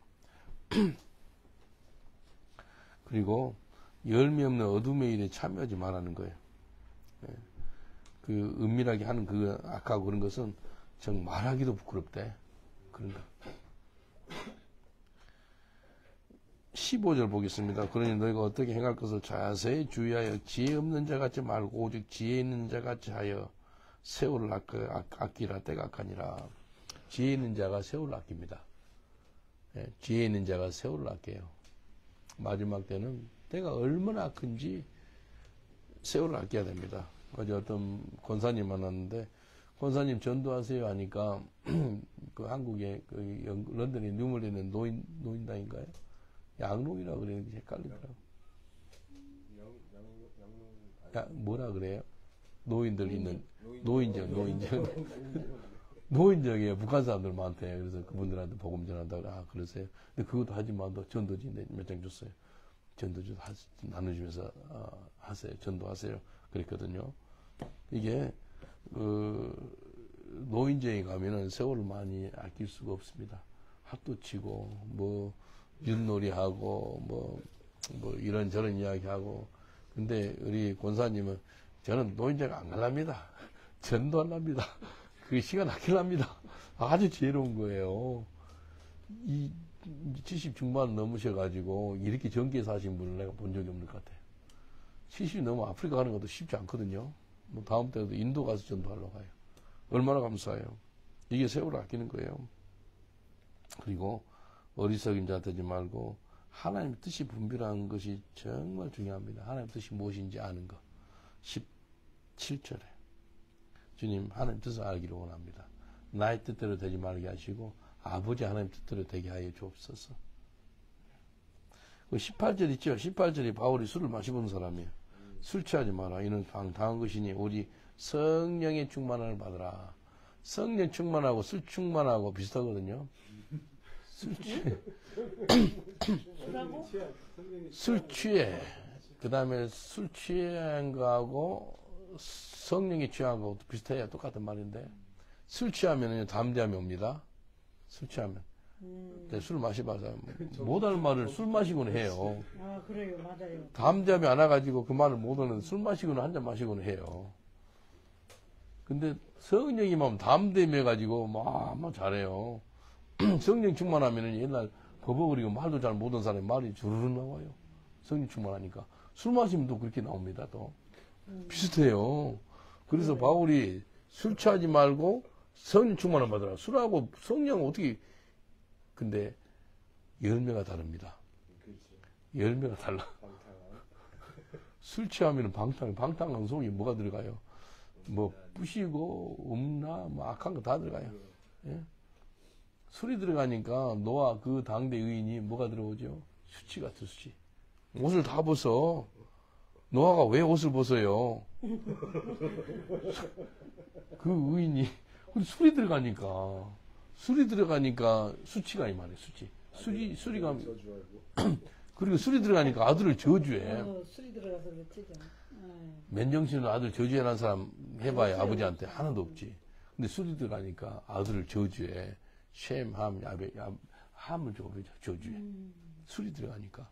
그리고 열매 없는 어둠의 일에 참여하지 말라는 거예요. 그 은밀하게 하는 그 악하고 그런 것은 정 말하기도 부끄럽대. 그런가. 15절 보겠습니다. 그러니 너희가 어떻게 행할 것을 자세히 주의하여 지혜 없는 자 같지 말고 오직 지혜 있는 자 같이 하여 세월을 아끼라. 때가 악하니라. 지혜 있는 자가 세월을 아낍니다. 지혜 있는 자가 세월을 아껴요. 마지막 때는 때가 얼마나 악한지 세월을 아껴야 됩니다. 어제 어떤 권사님 만났는데 권사님 전도하세요 하니까 그 한국에 그 런던에 뉴물에 있는 노인당인가요? 양롱이라고 그러는데 헷갈리더라고. 뭐라 그래요? 노인들 있는 노인정. 노인정에 북한 사람들 많대. 그래서 그분들한테 복음 전한다고. 그러세요. 근데 그것도 하지만 또 전도지 몇 장 줬어요. 전도지 나눠주면서 하세요. 전도하세요. 그랬거든요. 이게 노인정에 가면은 세월을 많이 아낄 수가 없습니다. 합도 치고 윷놀이하고 뭐 이런저런 이야기하고. 근데 우리 권사님은 저는 노인정 안 갈랍니다. 전도하랍니다. 그 시간 아낄랍니다. 아주 지혜로운 거예요. 70 중반 넘으셔가지고 이렇게 젊게 사신 분을 내가 본 적이 없는 것 같아요. 70 넘어 아프리카 가는 것도 쉽지 않거든요. 다음 때도 인도 가서 전도하러 가요. 얼마나 감사해요. 이게 세월을 아끼는 거예요. 그리고 어리석은 자 되지 말고 하나님 뜻이 분별하는 것이 정말 중요합니다. 하나님 뜻이 무엇인지 아는 것. 17절에 주님 하나님 뜻을 알기를 원합니다. 나의 뜻대로 되지 말게 하시고 아버지 하나님 뜻대로 되게 하여 주옵소서. 18절 있죠. 18절이 바울이 술을 마시는 사람이에요. 술 취하지 마라. 이는 당한 것이니 오직 성령의 충만함을 받으라. 성령 충만하고 술 충만하고 비슷하거든요. 술하고 술 취해. 그 다음에 술 취한 거하고 성령이 취한 거하고 비슷해요. 똑같은 말인데. 술 취하면 담대함이 옵니다. 술 취하면. 근데 술 마셔봐서 못하는 말을 술 마시고는 해요. 아 그래요 맞아요. 담대함이 안 와가지고 그 말을 못하는 술 마시고는 한 잔 마시고는 해요. 근데 성령이면 담대해가지고 막 잘해요. 성령 충만하면은 옛날 버벅거리고 말도 잘 못하는 사람이 말이 주르륵 나와요. 성령 충만하니까. 술 마시면 또 그렇게 나옵니다, 또. 비슷해요. 그래서 바울이 술 취하지 말고 성령 충만을 받으라. 술하고 성령은 어떻게, 근데 열매가 다릅니다. 열매가 달라. 술 취하면 방탕한 속에 뭐가 들어가요? 뭐, 부시고, 음나, 뭐, 악한 거 다 들어가요. 예? 술이 들어가니까 노아 그 당대 의인이 뭐가 들어오죠? 수치 같은 수치. 옷을 다 벗어. 노아가 왜 옷을 벗어요? 그 의인이 술이 들어가니까 수치가 이 말이에요. 술이가 그리고 술이 들어가니까 아들을 저주해. 술이 들어가서 그렇지. 맨정신으로 아들 저주해라는 사람 해봐야 아버지한테 하나도 없지. 근데 술이 들어가니까 아들을 저주해. 셈, 함, 함을 저주해. 술이 들어가니까.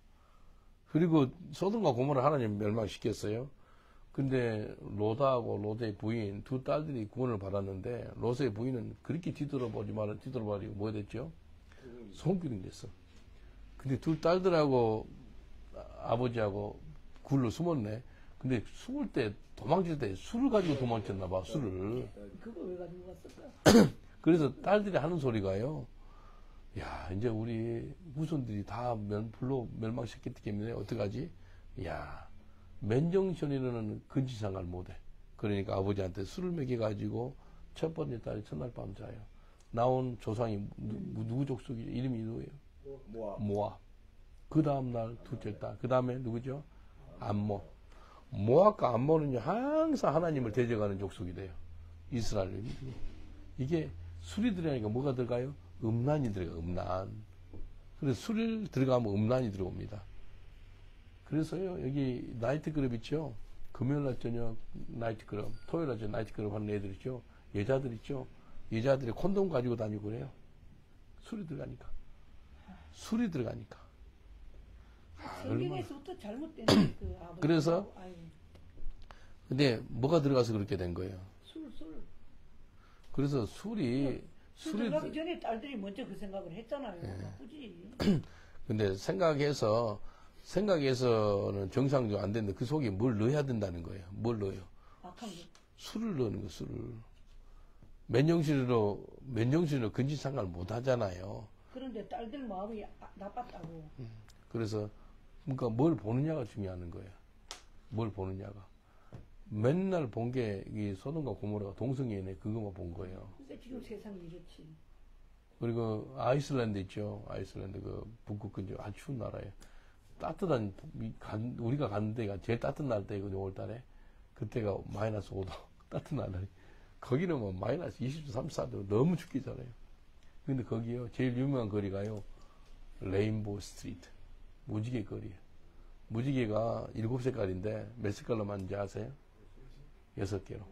그리고 소돔과 고모라 하나님 멸망시켰어요. 근데 롯하고 롯의 부인 두 딸들이 구원을 받았는데 롯의 부인은 그렇게 뒤돌아버리고 뭐 됐죠? 손길이 됐어. 근데 두 딸들하고 아버지하고 굴로 숨었네. 근데 숨을 때 도망칠 때 술을 가지고 도망쳤나 봐. 술을. 그거 왜 가지고 갔을까? 그래서 딸들이 하는 소리가요. 야, 이제 우리 후손들이 다 불로 멸망시켰기 때문에 어떡하지? 야, 맨정신이라는 근지상을 못해. 그러니까 아버지한테 술을 먹여가지고 첫 번째 딸이 첫날 밤 자요. 나온 조상이 누구 족속이죠? 이름이 누구예요? 모압. 그 다음날 둘째 딸. 그 다음에 누구죠? 암몬. 모압과 암몬은요, 항상 하나님을 대적하는 족속이 돼요. 이스라엘이. 이게 술이 들어가니까 뭐가 들어가요? 음란이 들어가요, 음란. 그래서 술이 들어가면 음란이 들어옵니다. 그래서요, 여기 나이트클럽 있죠? 금요일날 저녁 나이트클럽, 토요일날 저녁 나이트클럽 하는 애들 있죠? 여자들 있죠? 여자들이 콘돔 가지고 다니고 그래요. 술이 들어가니까. 술이 들어가니까. 성경에서부터 잘못된 그 아버지. 그래서 근데 뭐가 들어가서 그렇게 된 거예요? 술. 그래서 술이 들어가기 전에 딸들이 먼저 그 생각을 했잖아요. 나쁘지. 근데 생각에서는 정상적으로 안 되는데 그 속에 뭘 넣어야 된다는 거예요. 뭘 넣어요? 악한 거. 술을 넣는 거, 술을. 맨정신으로 근지 상관을 못 하잖아요. 그런데 딸들 마음이 나빴다고. 그래서 그러니까 뭘 보느냐가 중요한 거예요. 뭘 보느냐가. 맨날 본 게 이 소돔과 고모라가 동성애네 그거만 본 거예요. 근데 지금 세상이 이렇지. 그리고 아이슬란드 있죠. 아이슬란드 그 북극 근처 아주 추운 나라예요. 따뜻한 우리가 가는 데가 제일 따뜻한 날 때거든요. 5월달에 그때가 마이너스 5도 따뜻한 날이. 거기는 뭐 마이너스 20도 34도 너무 춥게 잘해요. 근데 거기요 제일 유명한 거리가요 레인보우 스트리트 무지개 거리예요. 무지개가 7색깔인데 몇 색깔로 만든지 아세요? 6개로.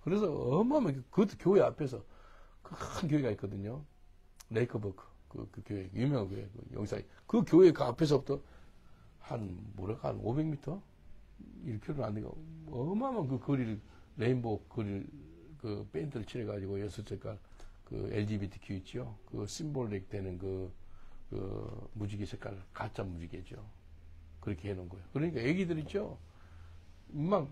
그래서 어마어마하게 그것도 교회 앞에서 큰 교회가 있거든요. 레이커버크 그 교회 유명한 교회 영상이 그 교회 그 앞에서부터 한 500m 1km 안 되고 어마어마한 그 거리를 레인보우 거리를 그 밴드를 칠해가지고 6색깔 그 LGBTQ 있죠. 그 심볼릭 되는 그 무지개 색깔 가짜 무지개죠. 그렇게 해놓은 거예요. 그러니까 애기들 있죠. 막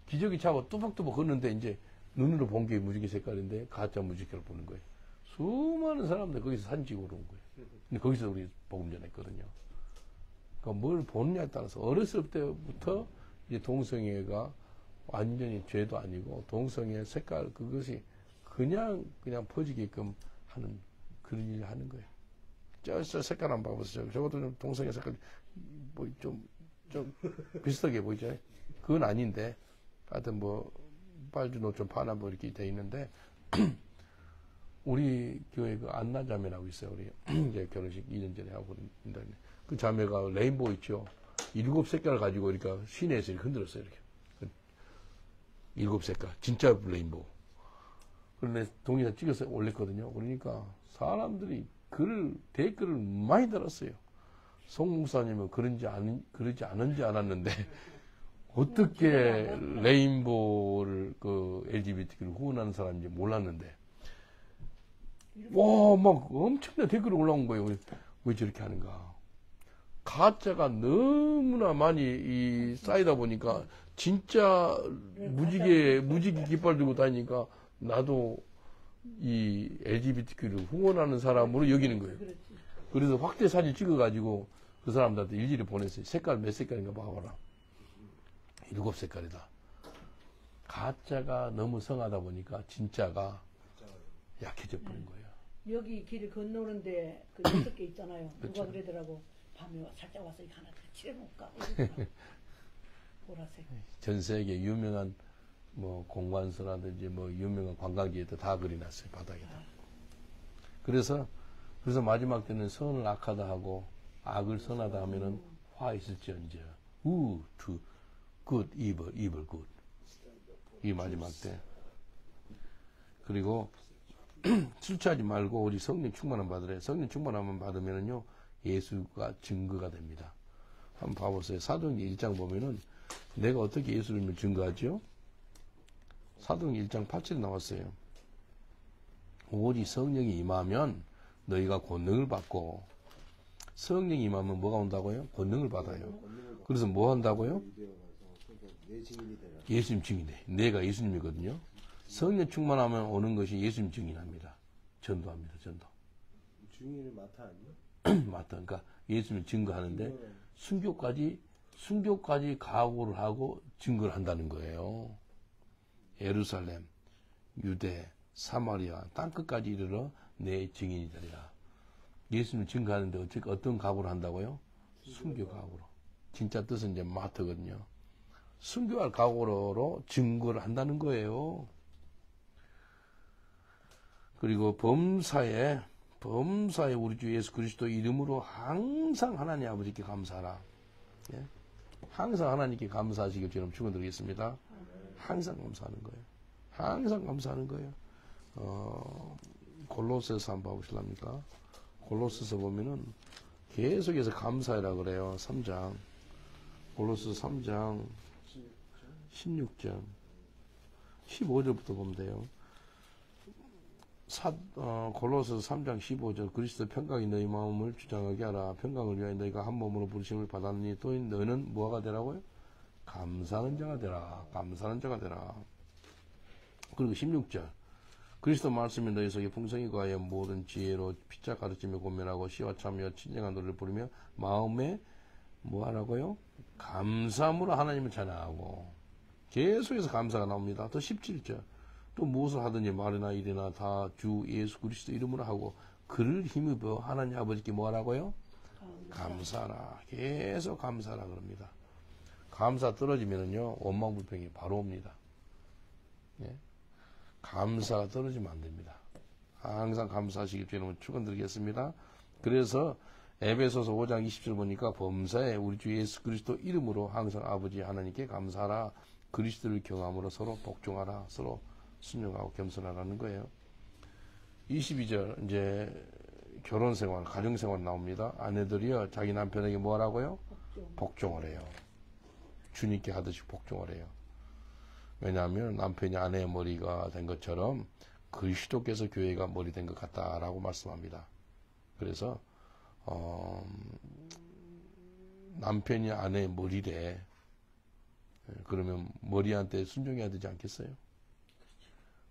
기저귀 차고 뚜벅뚜벅 걷는데 이제 눈으로 본 게 무지개 색깔인데 가짜 무지개를 보는 거예요. 수많은 사람들 거기서 사진 찍으러 온 거예요. 근데 거기서 우리 복음 전했거든요. 그러니까 뭘 보느냐에 따라서 어렸을 때부터 이제 동성애가 완전히 죄도 아니고 동성애 색깔 그것이 그냥 퍼지게끔 하는 그런 일을 하는 거예요. 저 색깔 한번 봐보세요. 저것도 좀 동성애 색깔 뭐 좀 비슷하게 보이잖아요. 그건 아닌데 하여튼 뭐 빨주 노초 파나 뭐 이렇게 돼 있는데 우리 교회 그 안나자매라고 있어요. 우리 이제 결혼식 2년 전에 하고 있는데 그 자매가 레인보우 있죠. 7색깔 가지고 이렇게 시내에서 이렇게 흔들었어요. 이렇게 7색깔 진짜 레인보우. 그런데 동영상 찍어서 올렸거든요. 그러니까 사람들이 댓글을 많이 달았어요. 송 목사님은 그러지 않은지 알았는데 어떻게 레인보우를 그 LGBTQ를 후원하는 사람인지 몰랐는데 와, 막 엄청난 댓글이 올라온 거예요. 왜 저렇게 하는가. 가짜가 너무나 많이 쌓이다 보니까 진짜 무지개 깃발 들고 다니니까 나도 이 LGBTQ를 후원하는 사람으로 여기는 거예요. 그래서 확대 사진 찍어가지고 그 사람들한테 일일이 보냈어요. 색깔 몇 색깔인가 봐봐라. 7색깔이다. 가짜가 너무 성하다 보니까 진짜가 약해져 버린 거예요. 여기 길을 건너는데 그 6개 있잖아요. 누가 그쵸. 그러더라고. 밤에 살짝 와서 이거 하나 칠해볼까? 보라색. 전 세계 유명한 뭐 공관서라든지 뭐 유명한 관광지에도 다 그려놨어요. 바닥에다. 그래서 마지막 때는 선을 악하다 하고 악을 선하다 하면은 화 있을지언정. to good, evil, good. 이 마지막 때. 그리고 술 취하지 말고 오직 성령 충만함 받으래. 성령 충만함만 받으면은요 예수가 증거가 됩니다. 한번 봐보세요. 사도행전 1장 보면은 내가 어떻게 예수를 증거하죠? 사도행전 1장 8절에 나왔어요. 오직 성령이 임하면 너희가 권능을 받고, 성령이 임하면 뭐가 온다고요? 권능을 받아요. 그래서 뭐 한다고요? 예수님 증인돼. 내가 예수님이거든요. 성령 충만하면 오는 것이 예수님 증인합니다. 전도합니다. 전도. 증인은 마타 아니야? 맞다. 그러니까 예수님 증거하는데 순교까지 각오를 하고 증거를 한다는 거예요. 예루살렘, 유대, 사마리아, 땅끝까지 이르러 내 증인이 되리라. 예수님 증거하는데 어떤 각오를 한다고요? 순교 각오로. 진짜 뜻은 이제 마트거든요. 순교할 각오로 증거를 한다는 거예요. 그리고 범사에 우리 주 예수 그리스도 이름으로 항상 하나님 아버지께 감사하라. 예? 항상 하나님께 감사하시길 저는 축원드리겠습니다. 항상 감사하는 거예요. 항상 감사하는 거예요. 골로새서 한번 보실랍니까? 골로새서 보면은 계속해서 감사해라 그래요. 3장. 골로새서 3장 16절 15절부터 보면 돼요. 골로새서 3장 15절 그리스도 평강이 너희 마음을 주장하게 하라. 평강을 위하여 너희가 한 몸으로 부르심을 받았니 또 너희는 뭐가 되라고요? 감사하는 자가 되라. 감사하는 자가 되라. 그리고 16절 그리스도 말씀이 너희 속에 풍성히 거하여 모든 지혜로 피차 가르치며 고면하고 시와 참여 친정한 노래를 부르며 마음에 뭐 하라고요? 감사함으로 하나님을 찬양하고. 계속해서 감사가 나옵니다. 또 17절 또 무엇을 하든지 말이나 일이나 다 주 예수 그리스도 이름으로 하고 그를 힘입어 하나님 아버지께 뭐 하라고요? 감사하라. 계속 감사하라 그럽니다. 감사 떨어지면은요 원망불평이 바로 옵니다. 예? 감사가 떨어지면 안 됩니다. 항상 감사하시길 주님은 축원드리겠습니다. 그래서 에베소서 5장 20절 보니까 범사에 우리 주 예수 그리스도 이름으로 항상 아버지 하나님께 감사하라. 그리스도를 경험으로 서로 복종하라. 서로 순종하고 겸손하라는 거예요. 22절 이제 결혼생활, 가정생활 나옵니다. 아내들이요 자기 남편에게 뭐 하라고요? 복종을 해요. 주님께 하듯이 복종을 해요. 왜냐하면 남편이 아내의 머리가 된 것처럼 그리스도께서 교회가 머리 된 것 같다라고 말씀합니다. 그래서 남편이 아내의 머리래. 그러면 머리한테 순종해야 되지 않겠어요?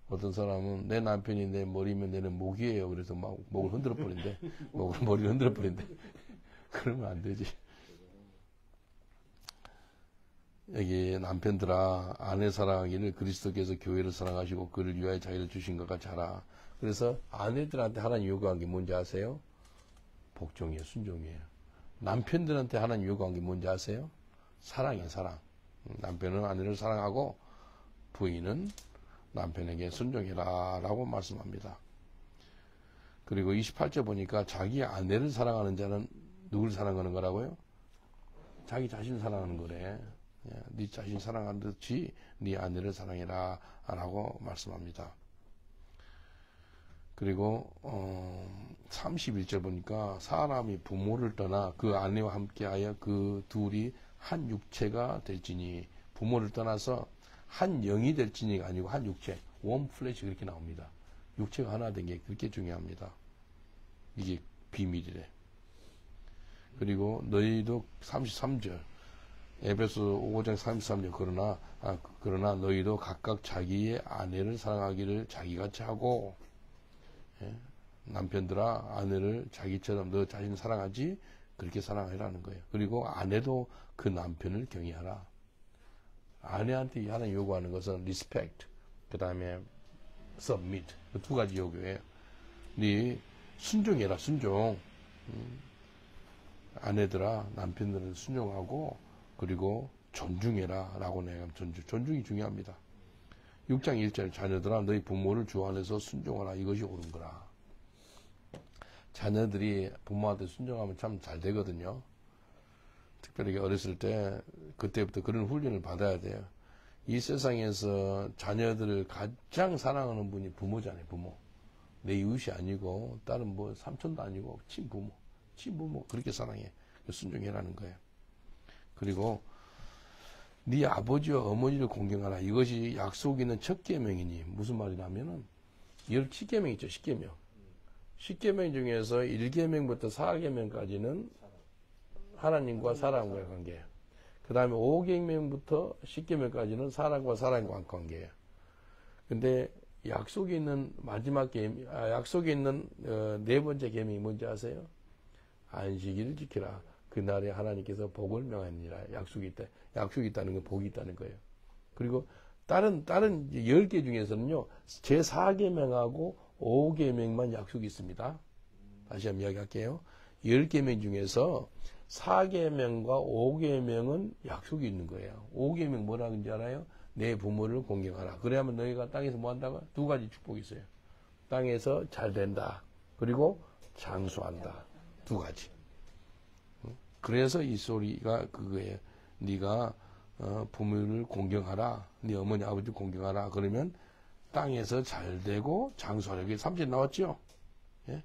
어떤 사람은 내 남편이 내 머리면 내는 목이에요. 그래서 막 목을 흔들어 버린대. 머리를 흔들어 버린대. 그러면 안 되지. 여기 남편들아 아내 사랑하기를 그리스도께서 교회를 사랑하시고 그를 위하여 자기를 주신 것 같이 하라. 그래서 아내들한테 하나님 요구한 게 뭔지 아세요? 복종이에요. 순종이에요. 남편들한테 하나님 요구한 게 뭔지 아세요? 사랑이에요. 사랑. 남편은 아내를 사랑하고 부인은 남편에게 순종해라 라고 말씀합니다. 그리고 28절 보니까 자기 아내를 사랑하는 자는 누구를 사랑하는 거라고요? 자기 자신을 사랑하는 거래. 네 자신 사랑하는 듯이 네 아내를 사랑해라 라고 말씀합니다. 그리고 31절 보니까 사람이 부모를 떠나 그 아내와 함께하여 그 둘이 한 육체가 될지니, 부모를 떠나서 한 영이 될지니가 아니고 한 육체, 원 플래시 그렇게 나옵니다. 육체가 하나 된 게 그렇게 중요합니다. 이게 비밀이래. 그리고 너희도 33절 에베소 5장 33절 그러나 너희도 각각 자기의 아내를 사랑하기를 자기같이 하고, 남편들아 아내를 자기처럼 너 자신을 사랑하지 그렇게 사랑하라는 거예요. 그리고 아내도 그 남편을 경외하라. 아내한테 하나님 요구하는 것은 respect, 그 다음에 submit, 그 두 가지 요구예요. 네 순종해라, 순종. 아내들아 남편들은 순종하고, 그리고 존중해라 라고 내가 존중이 중요합니다. 6장 1절 자녀들아 너희 부모를 주 안에서 순종하라, 이것이 옳은 거라. 자녀들이 부모한테 순종하면 참 잘 되거든요. 특별히 어렸을 때 그때부터 그런 훈련을 받아야 돼요. 이 세상에서 자녀들을 가장 사랑하는 분이 부모잖아요. 부모. 내 이웃이 아니고 다른 뭐 삼촌도 아니고 친부모 그렇게 사랑해. 순종해라는 거예요. 그리고 네 아버지와 어머니를 공경하라. 이것이 약속 있는 첫 계명이니, 무슨 말이냐면은 10계명 있죠. 10계명. 10계명 중에서 1계명부터 4계명까지는 하나님과 사람과의 관계예요. 그 다음에 5계명부터 10계명까지는 사람과 관계예요. 근데 약속이 있는 마지막 약속이 있는 네 번째 계명이 뭔지 아세요? 안식일을 지키라. 그날에 하나님께서 복을 명하니라. 약속이 있다는 건 복이 있다는 거예요. 그리고 다른 10개 중에서는요, 제4계명하고 5계명만 약속이 있습니다. 다시 한번 이야기할게요. 10계명 중에서 4계명과 5계명은 약속이 있는 거예요. 5계명 뭐라는지 알아요? 내 부모를 공경하라. 그래야만 너희가 땅에서 뭐 한다고? 두 가지 축복이 있어요. 땅에서 잘 된다. 그리고 장수한다. 두 가지. 그래서 이 소리가 그거예요. 네가 부모를 공경하라. 네 어머니 아버지 공경하라. 그러면 땅에서 잘 되고 장수하라. 이게 3절 나왔죠? 예?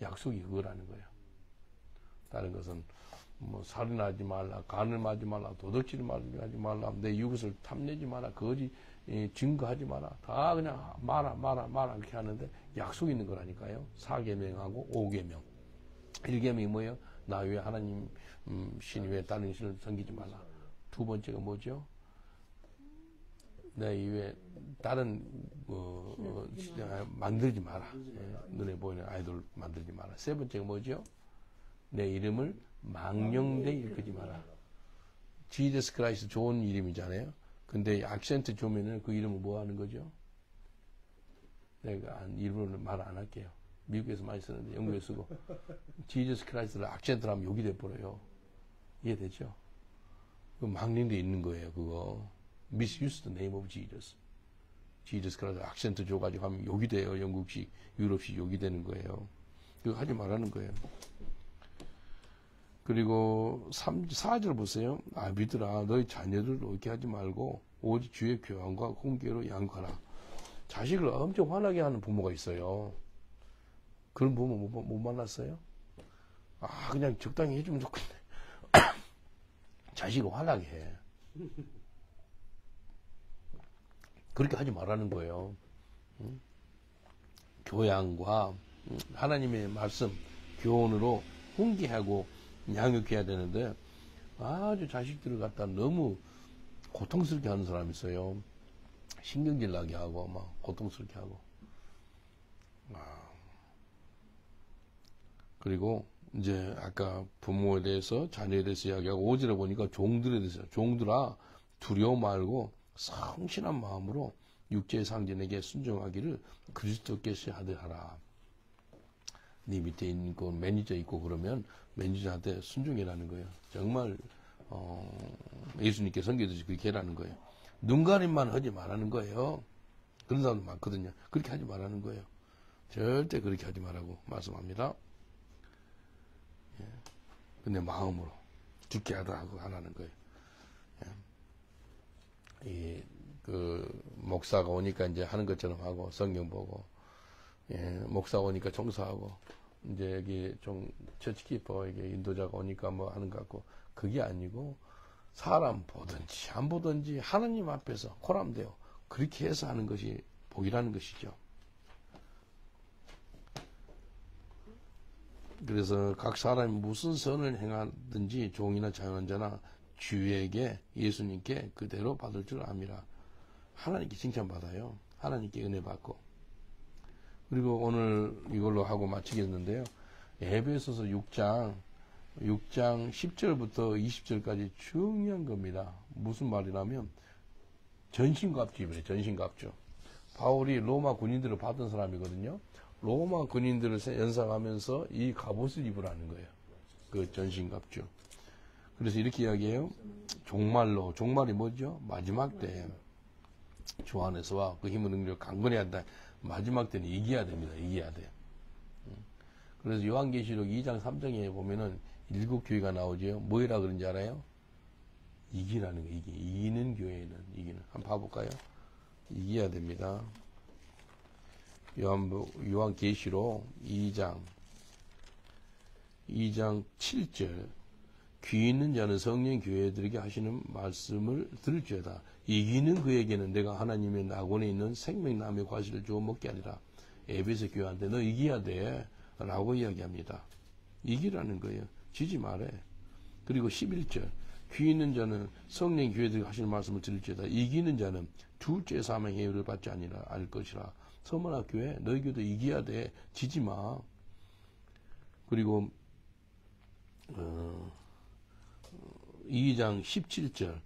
약속이 그거라는 거예요. 다른 것은 뭐 살인하지 말라, 간음하지 말라, 도둑질을 하지 말라, 내 이웃을 탐내지 마라, 거짓 증거하지 마라. 다 그냥 마라 이렇게 하는데 약속이 있는 거라니까요. 4계명하고 5계명. 1계명이 뭐예요? 나 외에 하나님 신 외에 다른 신을 섬기지 말라. 두 번째가 뭐죠? 내 이외에 다른 만들지 마라. 눈에 보이는 아이돌 만들지 마라. 세 번째가 뭐죠? 내 이름을 망령되 일컫지 마라. 지저스 크라이스트 좋은 이름이잖아요. 근데 악센트 조면은 그 이름을 뭐 하는 거죠? 내가 일부러 말 안 할게요. 미국에서 많이 쓰는데 영국에 쓰고 지저스 크라이스트를 악센트로 하면 욕이 돼버려요. 이해되죠? 그 망령돼 있는 거예요. 그거 misuse the name of Jesus. 지저스 크라이스트 악센트 줘가지고 하면 욕이 돼요. 영국식, 유럽식 욕이 되는 거예요. 그거 하지 말라는 거예요. 그리고 4절 보세요. 아비들아 너희 자녀들을 어떻게 하지 말고 오직 주의 교훈과 훈계로 양육하라. 자식을 엄청 화나게 하는 부모가 있어요. 그런 부모 못 만났어요? 그냥 적당히 해주면 좋겠네. 자식을 화나게 해. 그렇게 하지 말라는 거예요. 교양과 하나님의 말씀, 교훈으로 훈계하고 양육해야 되는데 아주 자식들을 갖다 너무 고통스럽게 하는 사람이 있어요. 신경질 나게 하고 막 고통스럽게 하고. 그리고 이제 아까 부모에 대해서 자녀에 대해서 이야기하고 5절에 보니까 종들에 대해서 종들아 두려워 말고 성실한 마음으로 육체의 상전에게 순종하기를 그리스도께서 하듯하라. 네 밑에 있는 그 매니저 있고 그러면 매니저한테 순종해라는 거예요. 정말 예수님께 섬기듯이 그렇게 해라는 거예요. 눈가림만 하지 말라는 거예요. 그런 사람도 많거든요. 그렇게 하지 말라는 거예요. 절대 그렇게 하지 말라고 말씀합니다. 예. 근데 마음으로 죽게 하다 하고 하라는 거예요. 예. 목사가 오니까 이제 하는 것처럼 하고, 성경 보고, 예. 목사 오니까 청소하고, 이제 여기 좀 처치키퍼, 이게 인도자가 오니까 뭐 하는 것 같고, 그게 아니고, 사람 보든지 안 보든지 하나님 앞에서 호람되어 그렇게 해서 하는 것이 복이라는 것이죠. 그래서 각 사람이 무슨 선을 행하든지 종이나 자연자나 주에게 예수님께 그대로 받을 줄 압니다. 하나님께 칭찬받아요. 하나님께 은혜 받고. 그리고 오늘 이걸로 하고 마치겠는데요. 에베소서 6장 10절부터 20절까지 중요한 겁니다. 무슨 말이냐면 전신갑주입니다. 전신갑주. 바울이 로마 군인들을 받은 사람이거든요. 로마 군인들을 연상하면서 이 갑옷을 입으라는 거예요. 그 전신갑주. 그래서 이렇게 이야기해요. 종말이 뭐죠? 마지막 때 주 안에서와 그 힘의 능력을 강건해야 한다. 마지막 때는 이겨야 됩니다. 이겨야 돼요. 그래서 요한계시록 2장 3장에 보면은 7교회가 나오죠. 뭐라 그런지 알아요? 이기라는 거예요. 이기는 교회는 이기는. 한번 봐볼까요? 이겨야 됩니다. 요한계시록 2장 7절. 귀 있는 자는 성령 교회들에게 하시는 말씀을 들을지어다. 이기는 그에게는 내가 하나님의 낙원에 있는 생명나무의 과실을 주어 먹게 하리라. 에베소 교회한테 너 이겨야 돼 라고 이야기합니다. 이기라는 거예요. 지지 말해. 그리고 11절. 귀 있는 자는 성령 교회들에게 하시는 말씀을 들을지어다. 이기는 자는 둘째 사망의 해를 받지 아니라 알 것이라. 서머나 교회 너희들도 이겨야 돼. 지지 마. 그리고 2장 17절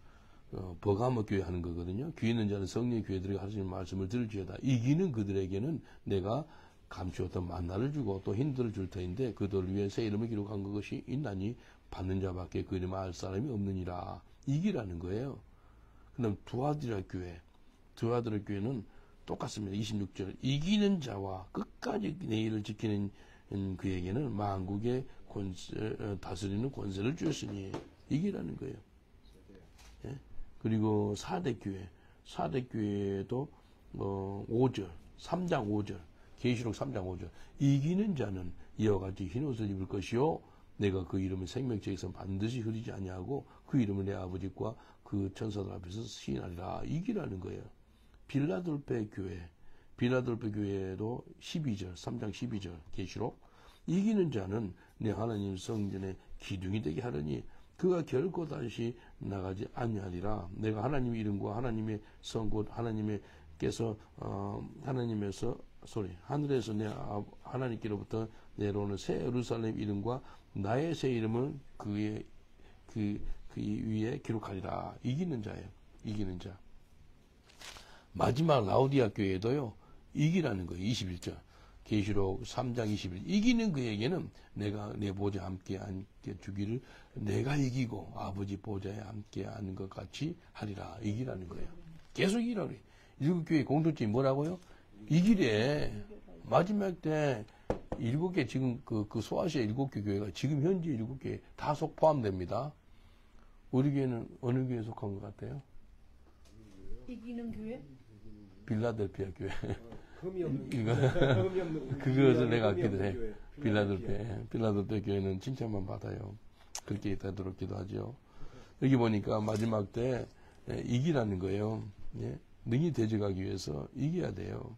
버가모 교회 하는 거거든요. 귀 있는 자는 성령 교회들에게 하시는 말씀을 들을지어다. 이기는 그들에게는 내가 감추었던 만나를 주고 또 힌트를 줄 터인데 그들 위에 새 이름을 기록한 것이 있나니 받는 자밖에 그 이름을 알 사람이 없느니라. 이기라는 거예요. 그 다음 두아디라 교회는 똑같습니다. 26절. 이기는 자와 끝까지 내 일을 지키는 그에게는 만국의 다스리는 권세를 주었으니 이기라는 거예요. 예? 그리고 사대교회도 5절, 3장 5절, 계시록 3장 5절. 이기는 자는 이와 같이 흰옷을 입을 것이요 내가 그 이름을 생명책에서 반드시 흐리지 아니하고 그 이름을 내 아버지과 그 천사들 앞에서 시인하리라. 이기라는 거예요. 빌라델피아 교회도 12절, 3장 12절 계시록. 이기는 자는 내 하나님 성전의 기둥이 되게 하려니 그가 결코 다시 나가지 아니하리라. 내가 하나님의 이름과 하나님의 성 곧 하나님께서 하늘에서 내 하나님께로부터 내려오는 새 예루살렘 이름과 나의 새 이름을 그 위에 기록하리라. 이기는 자예요. 이기는 자. 마지막 라우디아 교회도요. 이기라는 거예요. 21절. 계시록 3장 21. 이기는 그에게는 내가 내 보좌에 함께 주기를 내가 이기고 아버지 보좌에 함께 하는 것 같이 하리라. 이기라는 거예요. 계속 이기라고 그래요. 일곱 교회 공통점이 뭐라고요? 이기래. 마지막 때 7개 지금 그 소아시아 7개 교회가 지금 현재 7개 다 포함됩니다. 우리 교회는 어느 교회에 속한 것 같아요? 이기는 교회? 빌라델피아 교회. 흠이 없는 이거 그것을 내가 기도해. 빌라델피아 교회는 칭찬만 받아요. 그렇게 되도록 기도하죠. 여기 보니까 마지막 때 이기라는 거예요. 예? 능히 대적하기 위해서 이겨야 돼요.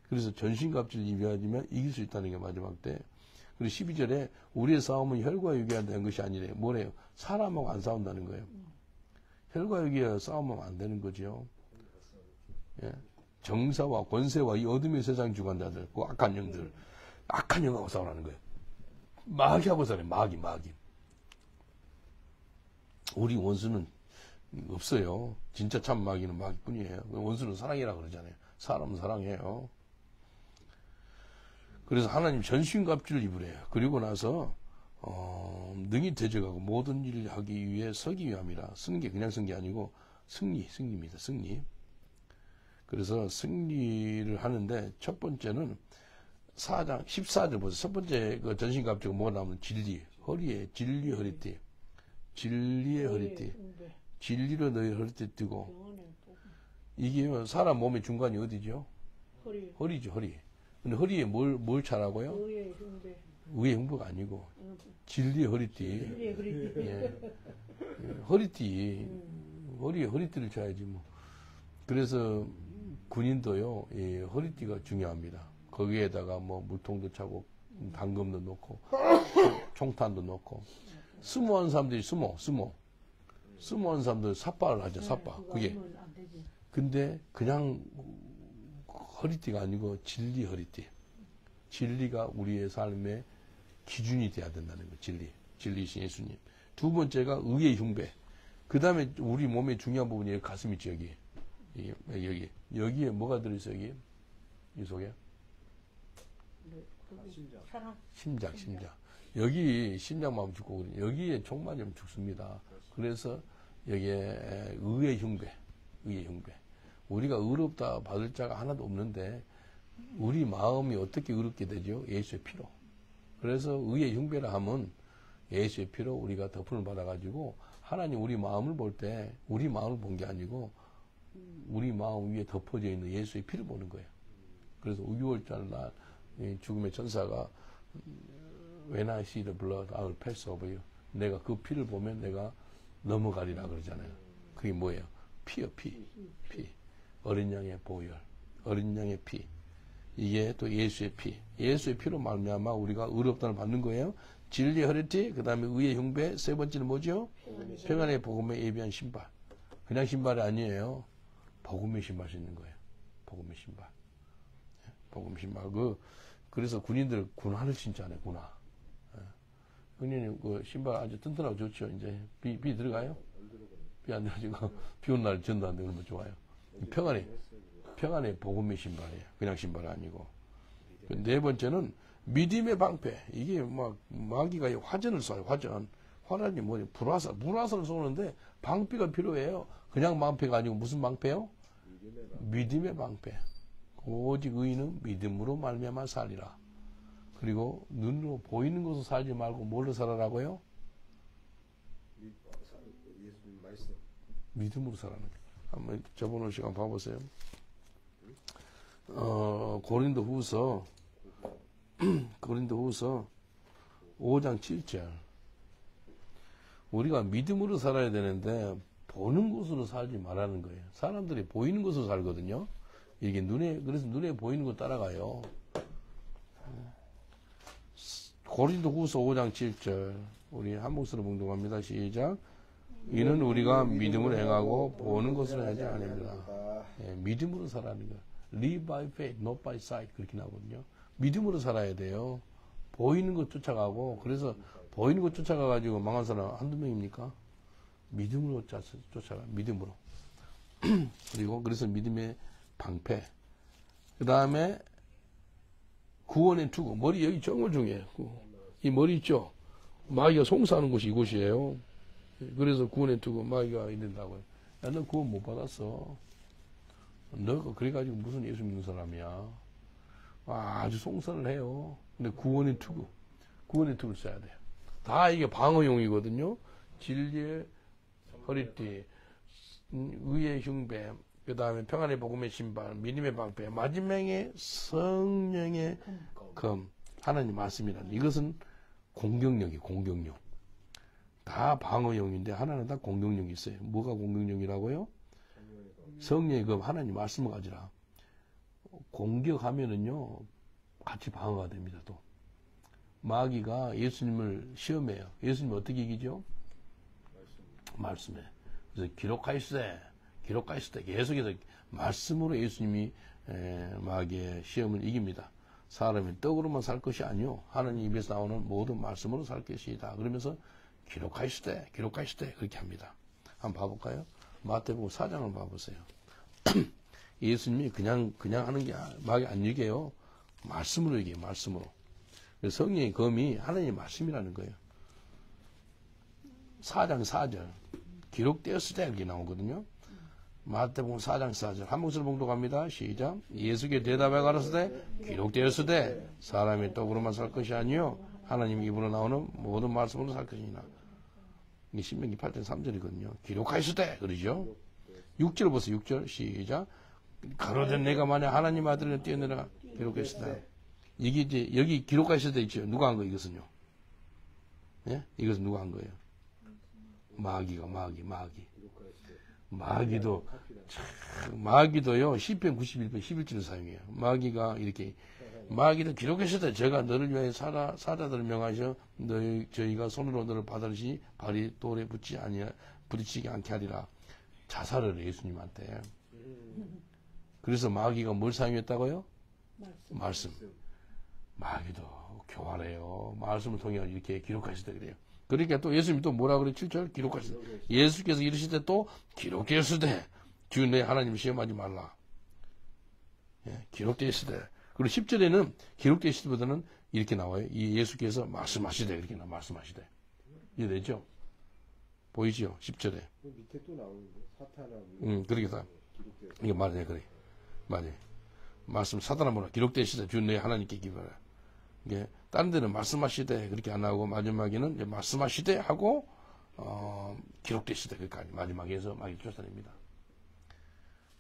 그래서 전신갑주를 입어야지만 이길 수 있다는 게 마지막 때. 그리고 12절에 우리의 싸움은 혈과 육이야 되는 것이 아니래요. 뭐래요? 사람하고 안 싸운다는 거예요. 혈과 육이야 싸우면 안 되는 거죠. 예? 정사와 권세와 이 어둠의 세상 주관자들, 그 악한 영들, 악한 영하고 싸우라는 거예요. 마귀하고 싸워요. 마귀. 우리 원수는 없어요. 진짜 참 마귀는 마귀뿐이에요. 원수는 사랑이라고 그러잖아요. 사람은 사랑해요. 그래서 하나님 전신갑주를 입으래요. 그리고 나서 능히 대적하고 모든 일을 하기 위해 서기 위함이라. 쓰는 게 그냥 쓴 게 아니고 승리입니다. 승리. 그래서 승리를 하는데 첫 번째는 4장 14절 보세요. 첫 번째 그 전신갑주가 뭐가 나오면 진리. 허리에 진리 허리띠. 진리의 허리띠. 진리로 너희 허리띠 뜨고. 영원의 복. 이게 사람 몸의 중간이 어디죠? 허리. 허리죠, 허리. 근데 허리에 뭘 차라고요? 의의 흉배. 의의 흉부가 아니고 진리의 허리띠. 진리의 허리띠. 예. 허리띠. 허리에 허리띠를 쳐야지 뭐. 그래서 군인도요, 이 허리띠가 중요합니다. 거기에다가 뭐 물통도 차고 단검도 넣고 총탄도 넣고 스모하는 사람들이 스모하는 사람들 삿발을 하죠. 삿발. 그게. 안 되지. 근데 그냥 허리띠가 아니고 진리 허리띠. 진리가 우리의 삶의 기준이 돼야 된다는 거예요. 진리이신 예수님. 두 번째가 의의 흉배. 그 다음에 우리 몸의 중요한 부분이 여기 가슴 있죠. 여기에 뭐가 들어있어요? 이 속에? 심장. 여기 심장만 죽고 여기에 총 맞으면 죽습니다. 그래서 여기에 의의 흉배. 우리가 의롭다 받을 자가 하나도 없는데 우리 마음이 어떻게 의롭게 되죠? 예수의 피로. 그래서 의의 흉배라 하면 예수의 피로 우리가 덮음을 받아가지고 하나님 우리 마음을 볼 때 우리 마음을 본 게 아니고 우리 마음 위에 덮어져 있는 예수의 피를 보는 거예요. 그래서 6월절 날 죽음의 천사가 When I see the blood, I will pass over you. 내가 그 피를 보면 내가 넘어가리라 그러잖아요. 그게 뭐예요? 피요, 피. 어린 양의 보혈, 어린 양의 피. 이게 또 예수의 피. 예수의 피로 말미암아 우리가 의롭다를 받는 거예요. 진리의 허리띠, 그 다음에 의의 흉배, 세 번째는 뭐죠? 평안의 복음에 예비한 신발. 그냥 신발이 아니에요. 복음의 신발 신는 거예요. 복음의 신발. 그래서 군인들 군화를 신잖아요, 군화. 군인이 그 신발 아주 튼튼하고 좋죠. 이제 비 들어가요? 비 안 들어가지고 비 오는 날 전도 안 되고 그러면 좋아요. 평안의 복음의 신발이에요. 그냥 신발이 아니고. 네 번째는 믿음의 방패. 이게 막 마귀가 화전을 쏴요. 화전이 뭐냐? 불화살을 쏘는데 방패가 필요해요. 그냥 방패가 아니고 무슨 방패요? 믿음의 방패. 오직 의인은 믿음으로 말미암아 살리라. 그리고 눈으로 보이는 것으로 살지 말고 뭘로 살아라고요? 예수님 말씀. 믿음으로 살아는 거예요. 한번 저번 시간 봐보세요. 고린도후서 5장 7절. 우리가 믿음으로 살아야 되는데 보는 것으로 살지 말라는 거예요. 사람들이 보이는 것으로 살거든요. 이게 그래서 눈에 보이는 거 따라가요. 고린도후서 5장 7절. 우리 한 목소리로 봉독합니다. 시작. 이는 우리가 믿음을 행하고 보는 것으로 하지 아닙니다. 믿음으로 살아는 거예요. Live by faith, not by sight. 그렇게 나오거든요. 믿음으로 살아야 돼요. 보이는 것 쫓아가고, 그래서 보이는 것 쫓아가가지고 망한 사람 한두 명입니까? 믿음으로 쫓아가, 믿음으로. 그리고 그래서 믿음의 방패. 그 다음에 구원의 투구. 머리 여기 정말 중요해요. 이 머리 있죠? 마귀가 송사하는 곳이 이곳이에요. 그래서 구원의 투구, 마귀가 이런다고요. 야, 너 구원 못 받았어. 너가 그래가지고 무슨 예수 믿는 사람이야. 아주 송사를 해요. 근데 구원의 투구를 써야 돼요. 다 이게 방어용이거든요. 진리의 허리띠, 의의 흉배, 그 다음에 평안의 복음의 신발, 믿음의 방패, 마지막에 성령의 검, 하나님 말씀이라는 이것은 공격력. 다 방어용인데 하나는 다 공격력이 있어요. 뭐가 공격력이라고요? 성령의 검, 하나님 말씀을 가지라. 공격하면은요, 같이 방어가 됩니다, 또. 마귀가 예수님을 시험해요. 예수님 어떻게 이기죠? 말씀에. 그래서 기록하시되 계속해서 말씀으로 예수님이 마귀의 시험을 이깁니다. 사람이 떡으로만 살 것이 아니요 하나님 입에서 나오는 모든 말씀으로 살 것이다. 그러면서 기록하시되 그렇게 합니다. 한번 봐볼까요? 마태복음 4장을 봐보세요. 예수님이 그냥 하는 게 마귀 안 이겨요. 말씀으로 이겨요. 말씀으로. 성령의 검이 하나님의 말씀이라는 거예요. 4장 4절 기록되었을 때 이렇게 나오거든요. 마태복음 4장 4절 한 목소리 봉독합니다. 시작. 예수께 대답해 가라사대 기록되었으되 사람이 떡으로만 살 것이 아니요 하나님 입으로 나오는 모든 말씀으로 살 것이니라. 이게 신명기 8장 3절이거든요. 기록하였으되 그러죠. 6절 보세요. 6절 시작. 가로된 내가 만약 하나님 아들을 뛰어내라 기록했으되 이게 이제 여기 기록하였으되 있죠. 누가 한 거 이것은요? 예? 이것은 누가 한 거예요? 마귀가 마귀도요 시편 91편 11절을 사용해요. 마귀가 이렇게 마귀도 기록했을 때 제가 너를 위하여 사자들을 명하셔 저희가 손으로 너를 받아들이시 발이 돌에 부딪히지 않게 하리라. 자살을 예수님한테. 그래서 마귀가 뭘 사용했다고요? 말씀. 마귀도 교활해요. 말씀을 통해 이렇게 기록하실 때 그래요. 그러니까 또 예수님이 또 뭐라 그래? 7절 기록하실 때. 예수께서 이르실 때 또 기록되었을 때 주 내 하나님 시험하지 말라. 예, 기록되었을 때. 그리고 10절에는 기록되었을 때보다는 이렇게 나와요. 이 예수께서 말씀하시되 이렇게 나와 말씀하시되. 이해되죠? 보이죠? 10절에. 밑에 또 나오는데 사탄하고. 그렇게 다. 이게 맞아요, 그래. 맞아요. 말씀 사단아 뭐라 기록되시되 주 내 하나님께 기뻐라. 이게 다른 데는 말씀하시되 그렇게 안 하고 마지막에는 이제 말씀하시되 하고 기록되시되 그까지 마지막에서 마귀 쫓아냅니다.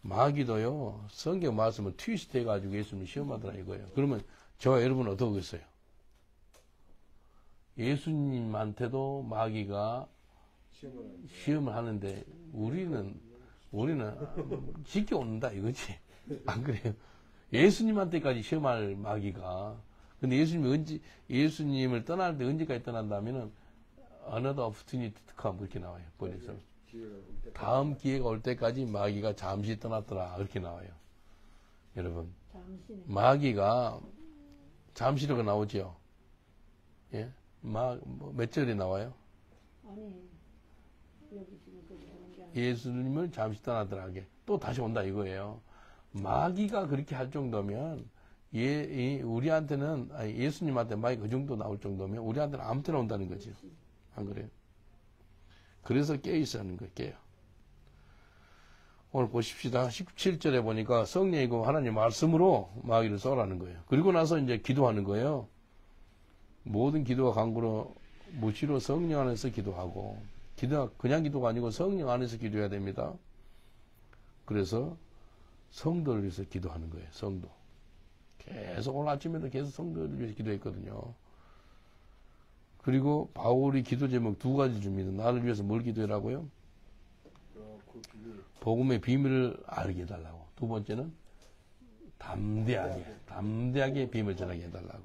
마귀도요 성경 말씀을 트위스트 해가지고 예수님 시험하더라 이거예요. 그러면 저와 여러분은 어떻게 하겠어요? 예수님한테도 마귀가 시험을 하는데 우리는 지켜온다 이거지. 안 그래요? 예수님한테까지 시험할 마귀가. 근데 예수님을 떠날 때 언제까지 떠난다면은 another opportunity to come 그렇게 나와요. 번역서. 다음 기회가 올 때까지 마귀가 잠시 떠났더라 그렇게 나와요. 여러분, 마귀가 잠시라고 나오죠. 예, 몇 절에 나와요? 아니 여기 지금 예수님을 잠시 떠나더라 하게 또 다시 온다 이거예요. 마귀가 그렇게 할 정도면 우리한테는 예수님한테 마귀가 그 정도 나올 정도면 우리한테는 아무 때나 온다는 거죠. 안 그래요? 그래서 깨어 있어야 하는 거예요. 깨요. 오늘 보십시다. 17절에 보니까 성령이고 하나님 말씀으로 마귀를 쏘라는 거예요. 그리고 나서 이제 기도하는 거예요. 모든 기도가 간구로 무시로 성령 안에서 기도하고 기도가 그냥 기도가 아니고 성령 안에서 기도해야 됩니다. 그래서 성도를 위해서 기도하는 거예요. 성도. 계속 오늘 아침에도 계속 성도를 위해서 기도했거든요. 그리고 바울이 기도 제목 2가지 줍니다. 나를 위해서 뭘 기도해라고요? 복음의 비밀을 알게 해달라고. 두 번째는 담대하게 비밀을 전하게 해달라고.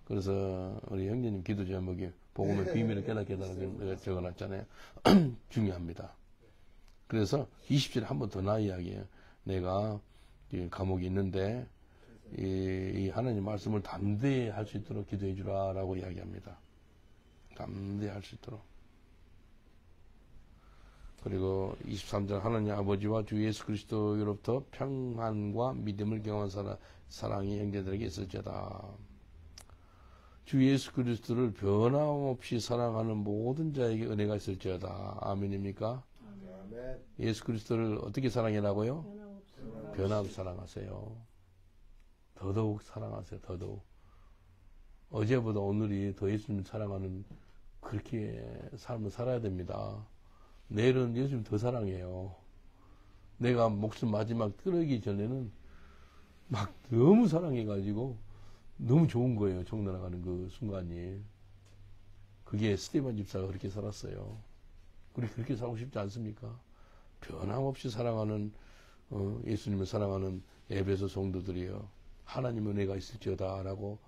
그래서 우리 형제님 기도 제목이 복음의 비밀을 깨닫게 해달라고 적어놨잖아요. 중요합니다. 그래서 20절에 한 번 더 나 이야기해요. 내가 감옥에 있는데 이 하나님 말씀을 담대히 할 수 있도록 기도해 주라라고 이야기합니다. 담대히 할 수 있도록. 그리고 23절 하나님 아버지와 주 예수 그리스도로부터 평안과 믿음을 경험한 사랑이 형제들에게 있을지어다. 주 예수 그리스도를 변함없이 사랑하는 모든 자에게 은혜가 있을지어다. 아멘입니까? 아멘. 예수 그리스도를 어떻게 사랑해라고요? 변함없이 사랑하세요. 더더욱 사랑하세요. 더더욱. 어제보다 오늘이 더 예수님 사랑하는 그렇게 삶을 살아야 됩니다. 내일은 예수님 더 사랑해요. 내가 목숨 마지막 끊어기 전에는 막 너무 사랑해가지고 너무 좋은 거예요. 정나라가는 그 순간이. 그게 스테반 집사가 그렇게 살았어요. 우리 그렇게 살고 싶지 않습니까? 변함없이 사랑하는 예수님을 사랑하는 에베소 성도들이요. 하나님 은혜가 있을지어다 라고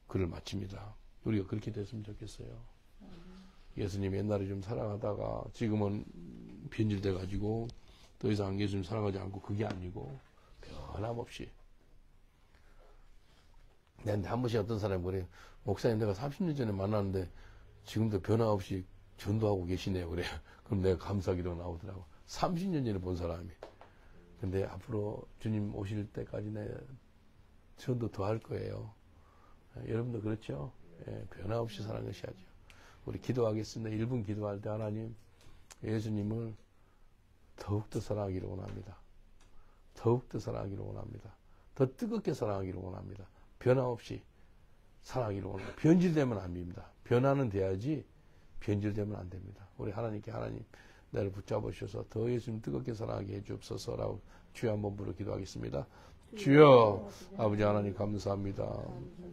글을 마칩니다. 우리가 그렇게 됐으면 좋겠어요. 예수님 옛날에 좀 사랑하다가 지금은 변질돼가지고 더 이상 예수님 사랑하지 않고 그게 아니고 변함없이. 내한테 한 번씩 어떤 사람이 그래요. 목사님 내가 30년 전에 만났는데 지금도 변함없이 전도하고 계시네요. 그래요. 그럼 내가 감사하기도 나오더라고. 30년 전에 본 사람이. 근데 앞으로 주님 오실 때까지 내가 전도 더 할 거예요. 여러분도 그렇죠? 예, 변함없이 사랑하셔야죠. 우리 기도하겠습니다. 1분 기도할 때 하나님 예수님을 더욱더 사랑하기를 원합니다. 더욱더 사랑하기를 원합니다. 더 뜨겁게 사랑하기를 원합니다. 변함없이 사랑하기를 원합니다. 변질되면 안 됩니다. 변화는 돼야지 변질되면 안 됩니다. 우리 하나님께 하나님 나를 붙잡으셔서 더 예수님 뜨겁게 사랑하게 해주옵소서라고 주여 한번 부르 기도하겠습니다. 주여 아버지 하나님 감사합니다.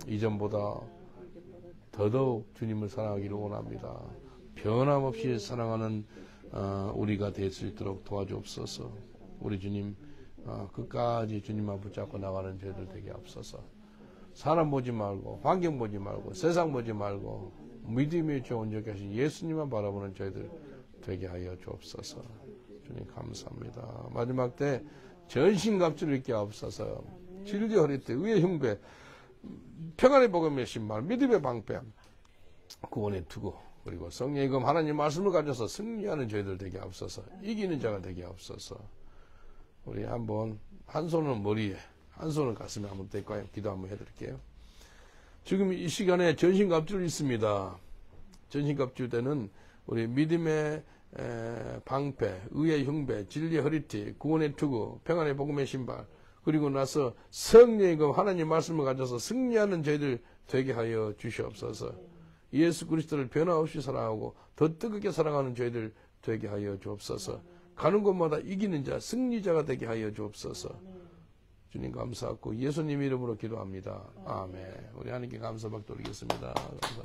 이전보다 더더욱 주님을 사랑하기를 원합니다. 변함없이 사랑하는 우리가 될 수 있도록 도와주옵소서. 우리 주님 끝까지 주님만 붙잡고 나가는 저희들 되게 앞서서 사람 보지 말고 환경 보지 말고 세상 보지 말고 믿음이 온전하신 예수님만 바라보는 저희들 되게 하여 주옵소서. 주님 감사합니다. 마지막 때 전신갑주를 입게 하옵소서. 진리 허리띠 의의 흉배 평안의 복음의 신발 믿음의 방패 구원의 투구 그리고 성령의 검 하나님 말씀을 가져서 승리하는 저희들 되게 하옵소서. 이기는 자가 되게 하옵소서. 우리 한번 한 손은 머리에 한 손은 가슴에 한번 대고 기도 한번 해드릴게요. 지금 이 시간에 전신갑주를 있습니다. 전신갑주 때는 우리 믿음의 방패, 의의 흉배, 진리의 허리띠, 구원의 투구, 평안의 복음의 신발 그리고 나서 성령의 검 하나님 말씀을 가져서 승리하는 저희들 되게 하여 주시옵소서. 예수 그리스도를 변화없이 사랑하고 더 뜨겁게 사랑하는 저희들 되게 하여 주옵소서. 가는 곳마다 이기는 자, 승리자가 되게 하여 주옵소서. 주님 감사하고 예수님 이름으로 기도합니다. 아멘. 우리 하나님께 감사 받도록 하겠습니다. 감사합니다.